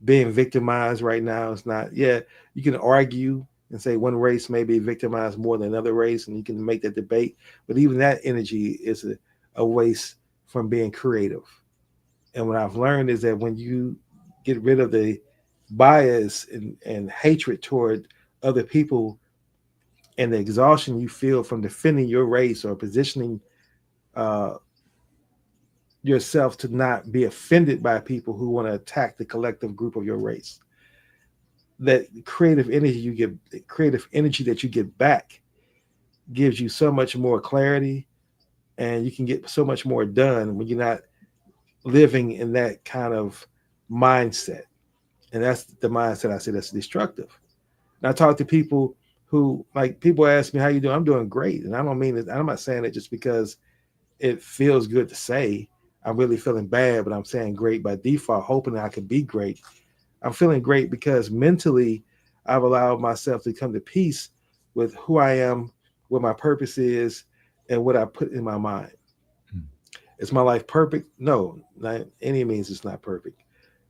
being victimized right now, it's not. Yeah, you can argue and say one race may be victimized more than another race, and you can make that debate. But even that energy is a waste from being creative. And what I've learned is that when you get rid of the bias and hatred toward other people and the exhaustion you feel from defending your race or positioning uh, yourself to not be offended by people who want to attack the collective group of your race, that creative energy that you get back gives you so much more clarity, and you can get so much more done when you're not living in that kind of mindset. And that's the mindset I say that's destructive. And I talk to people who, like, people ask me how you doing. I'm doing great, and I don't mean it. I'm not saying it just because it feels good to say. I'm really feeling bad, but I'm saying great by default, hoping that I can be great. I'm feeling great because mentally I've allowed myself to come to peace with who I am, what my purpose is, and what I put in my mind. Is my life perfect? No, not any means it's not perfect.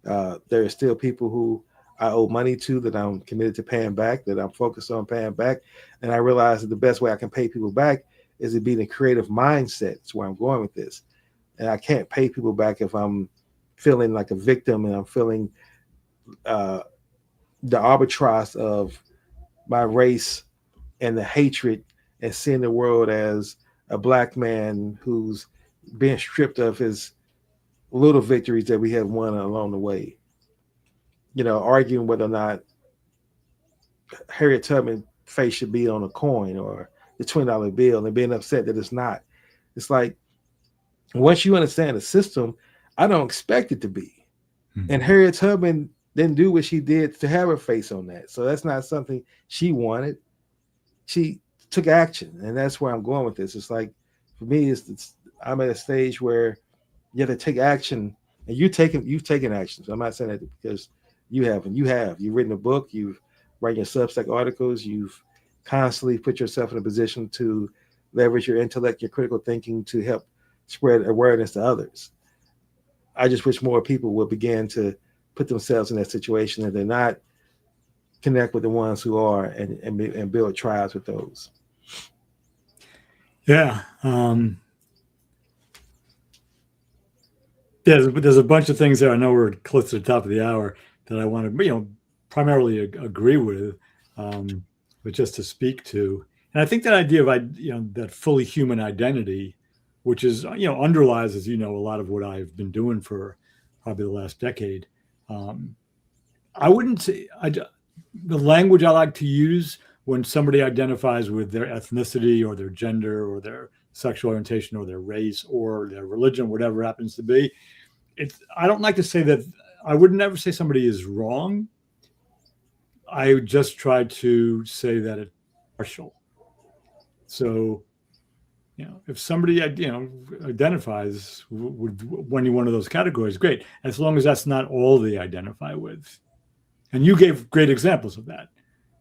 There are still people who I owe money to that I'm committed to paying back, that I'm focused on paying back. And I realize that the best way I can pay people back is to be in a creative mindset. That's where I'm going with this. And I can't pay people back if I'm feeling like a victim and I'm feeling uh, the arbitrage of my race and the hatred and seeing the world as a black man who's being stripped of his little victories that we have won along the way. Arguing whether or not Harriet Tubman face should be on a coin or the $20 bill and being upset that it's not. It's like once you understand the system, I don't expect it to be. And Harriet Tubman didn't do what she did to have her face on that. So that's not something she wanted. She took action, and that's where I'm going with this. It's like for me, I'm at a stage where you have to take action, and you've taken action. So I'm not saying that because you haven't. You've written a book, you've written your Substack articles, you've constantly put yourself in a position to leverage your intellect, your critical thinking to help spread awareness to others. I just wish more people would begin to put themselves in that situation and they're not connect with the ones who are and build tribes with those. Yeah. There's a bunch of things there. I know we're close to the top of the hour that I want to, primarily agree with, but just to speak to. And I think that idea of, that fully human identity, which is, underlies, as you know, a lot of what I've been doing for probably the last decade. Um, I wouldn't say the language I like to use when somebody identifies with their ethnicity or their gender or their sexual orientation or their race or their religion, whatever it happens to be. I don't like to say that. I would never say somebody is wrong. I would just try to say that it's partial. So, if somebody identifies with one of those categories, great. As long as that's not all they identify with. And you gave great examples of that.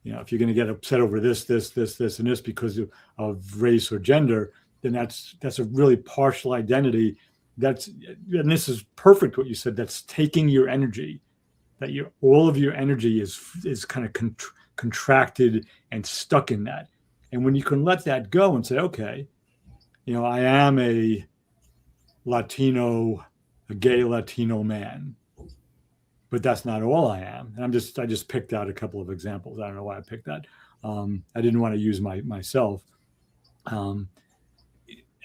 If you're going to get upset over this, and this because of race or gender, then that's a really partial identity. And this is perfect what you said. That's taking your energy. That all of your energy is kind of contracted and stuck in that. And when you can let that go and say, okay, I am a gay Latino man, but that's not all I am. And I just picked out a couple of examples. I don't know why I picked that. I didn't want to use myself.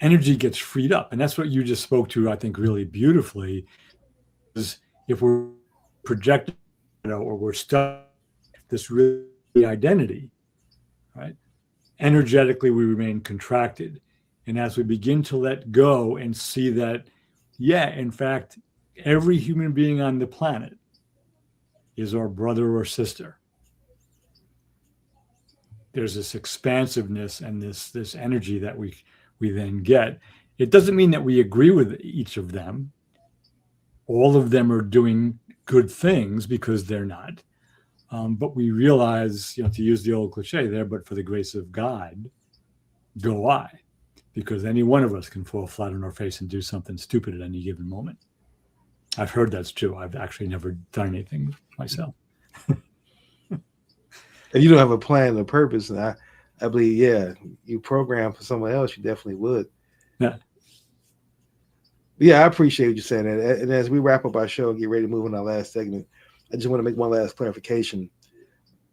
Energy gets freed up, and that's what you just spoke to, I think, really beautifully. Is if we're projecting, or we're stuck this really identity, right? energetically we remain contracted. And as we begin to let go and see that, yeah, in fact, every human being on the planet is our brother or sister, there's this expansiveness and this energy that we then get. It doesn't mean that we agree with each of them. All of them are doing good things, because they're not. But we realize, to use the old cliche there, but for the grace of God, go I, because any one of us can fall flat on our face and do something stupid at any given moment. I've heard that's true. I've actually never done anything myself. If you don't have a plan and a purpose, and I believe, yeah, you program for someone else, you definitely would. Yeah. Yeah, I appreciate you saying that. And as we wrap up our show and get ready to move on our last segment, I just want to make one last clarification.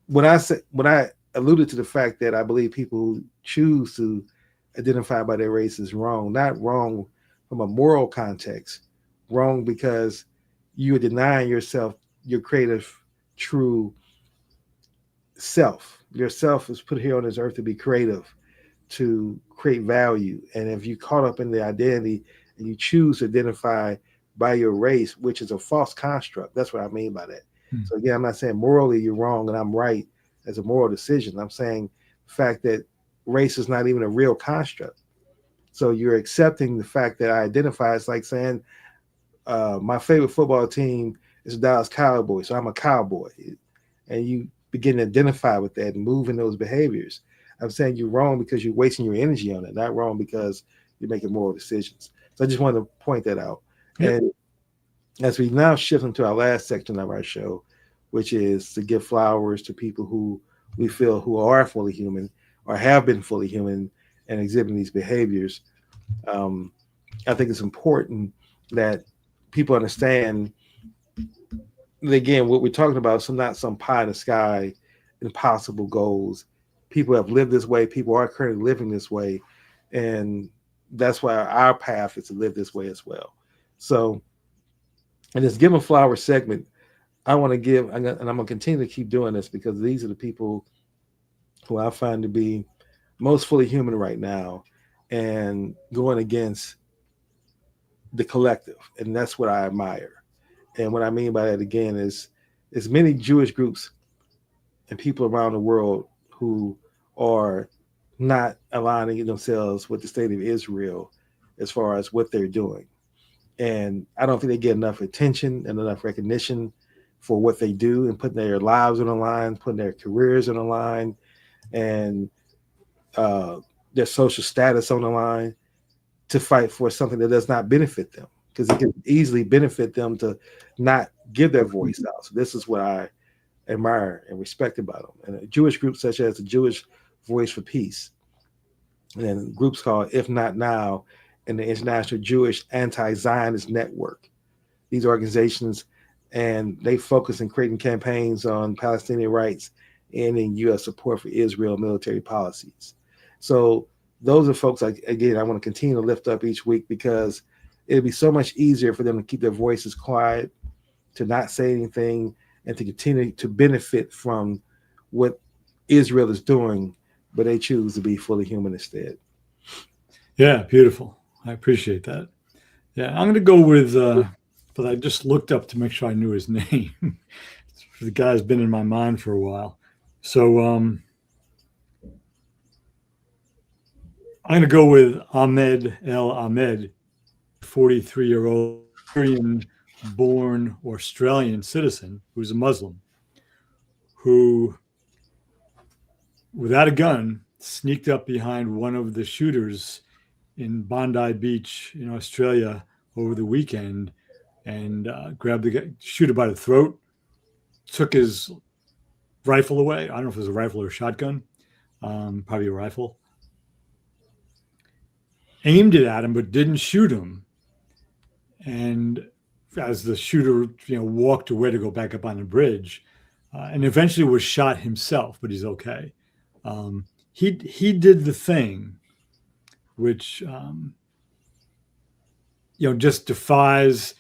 When I alluded to the fact that I believe people who choose to identify by their race is wrong, not wrong from a moral context, wrong because you are denying yourself your creative, true self. Yourself is put here on this earth to be creative, to create value. And if you caught up in the identity and you choose to identify by your race, which is a false construct, that's what I mean by that. So again, I'm not saying morally you're wrong and I'm right as a moral decision. I'm saying the fact that race is not even a real construct. So you're accepting the fact that I identify. It's like saying my favorite football team is the Dallas Cowboys, so I'm a cowboy. And you begin to identify with that and move in those behaviors. I'm saying you're wrong because you're wasting your energy on it, not wrong because you're making moral decisions. So I just wanted to point that out. Yep. And as we now shift into our last section of our show, which is to give flowers to people who we feel who are fully human or have been fully human and exhibiting these behaviors, I think it's important that people understand that, again, what we're talking about is not some pie in the sky, impossible goals. People have lived this way. People are currently living this way. And that's why our path is to live this way as well. So in this Give 'em Flowers segment, I want to give, and I'm going to continue to keep doing this because these are the people who I find to be most fully human right now and going against the collective. And that's what I admire. And what I mean by that, again, is many Jewish groups and people around the world who are not aligning themselves with the state of Israel as far as what they're doing. And I don't think they get enough attention and enough recognition for what they do and putting their lives on the line, putting their careers on the line, and their social status on the line to fight for something that does not benefit them, because it can easily benefit them to not give their voice out. So this is what I admire and respect about them. And Jewish groups such as the Jewish Voice for Peace, and groups called If Not Now, and the International Jewish Anti-Zionist Network. These organizations, and they focus on creating campaigns on Palestinian rights and in U.S. support for Israel military policies. So those are folks, again, I want to continue to lift up each week because it'd be so much easier for them to keep their voices quiet, to not say anything, and to continue to benefit from what Israel is doing, but they choose to be fully human instead. Yeah, beautiful. I appreciate that. Yeah, I'm going to go with, but I just looked up to make sure I knew his name. The guy's been in my mind for a while. So I'm going to go with Ahmed El Ahmed, 43-year-old Syrian-born Australian citizen who's a Muslim, who, without a gun, sneaked up behind one of the shooters in Bondi Beach in Australia over the weekend and grabbed the shooter by the throat, took his rifle away. I don't know if it was a rifle or a shotgun, probably a rifle. Aimed it at him, but didn't shoot him. And as the shooter, walked away to go back up on the bridge, and eventually was shot himself, but he's okay. He did the thing which just defies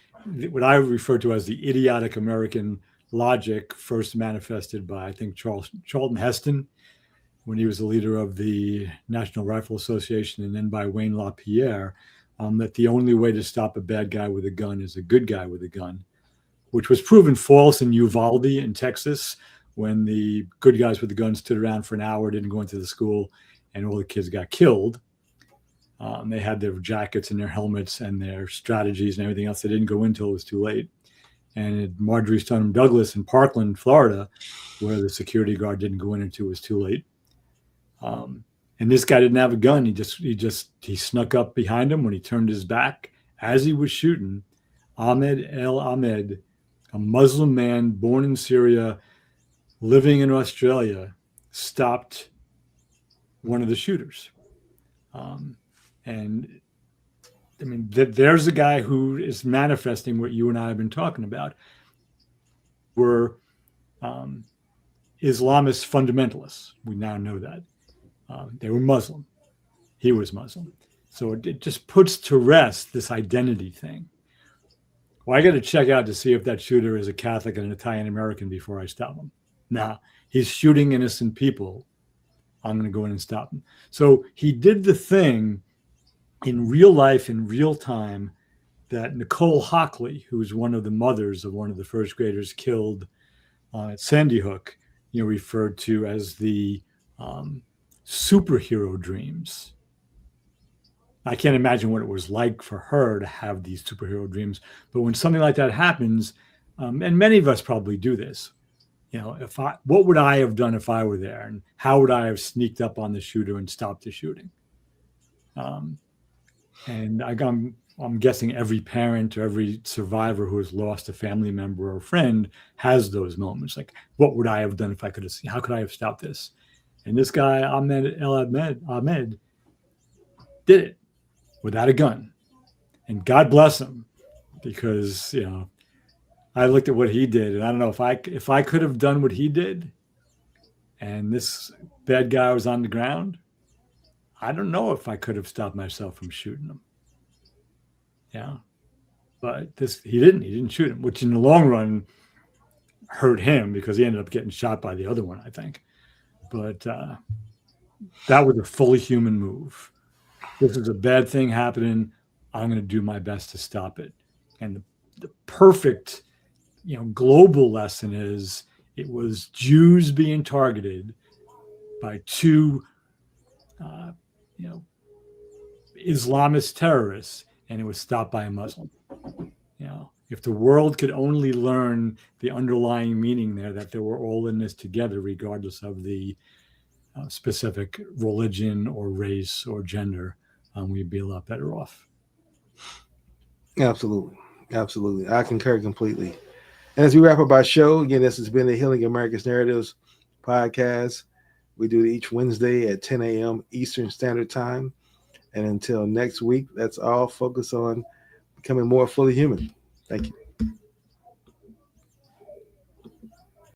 what I refer to as the idiotic American logic, first manifested by, I think, Charlton Heston. when he was the leader of the National Rifle Association, and then by Wayne LaPierre, that the only way to stop a bad guy with a gun is a good guy with a gun, which was proven false in Uvalde in Texas, when the good guys with the guns stood around for an hour, didn't go into the school, and all the kids got killed. They had their jackets and their helmets and their strategies and everything else. They didn't go in until it was too late. And at Marjorie Stoneman Douglas in Parkland, Florida, where the security guard didn't go in until it was too late. And this guy didn't have a gun. He snuck up behind him when he turned his back as he was shooting. Ahmed El Ahmed, a Muslim man born in Syria, living in Australia, stopped one of the shooters. And I mean, there's a guy who is manifesting what you and I have been talking about. Were Islamist fundamentalists. We now know that. They were Muslim. He was Muslim. So it just puts to rest this identity thing. Well, I got to check out to see if that shooter is a Catholic and an Italian American before I stop him. Nah, he's shooting innocent people. I'm going to go in and stop him. So he did the thing in real life, in real time, that Nicole Hockley, who was one of the mothers of one of the first graders killed at Sandy Hook, referred to as the superhero dreams. I can't imagine what it was like for her to have these superhero dreams. But when something like that happens, and many of us probably do this, what would I have done if I were there? And how would I have sneaked up on the shooter and stopped the shooting? And I'm guessing every parent or every survivor who has lost a family member or a friend has those moments. Like, what would I have done if I could have seen? How could I have stopped this? And this guy, Ahmed El Ahmed, did it without a gun. And God bless him, because, I looked at what he did, and I don't know if I could have done what he did and this bad guy was on the ground, I don't know if I could have stopped myself from shooting him. Yeah. But he didn't shoot him, which in the long run hurt him because he ended up getting shot by the other one, I think. But that was a fully human move. This is a bad thing happening. I'm going to do my best to stop it. And the perfect, global lesson is it was Jews being targeted by two, Islamist terrorists, and it was stopped by a Muslim. If the world could only learn the underlying meaning there, that they were all in this together, regardless of the specific religion or race or gender, we'd be a lot better off. Absolutely. Absolutely. I concur completely. And as we wrap up our show, again, this has been the Healing America's Narratives podcast. We do it each Wednesday at 10 a.m. Eastern Standard Time. And until next week, let's all focus on becoming more fully human. Thank you.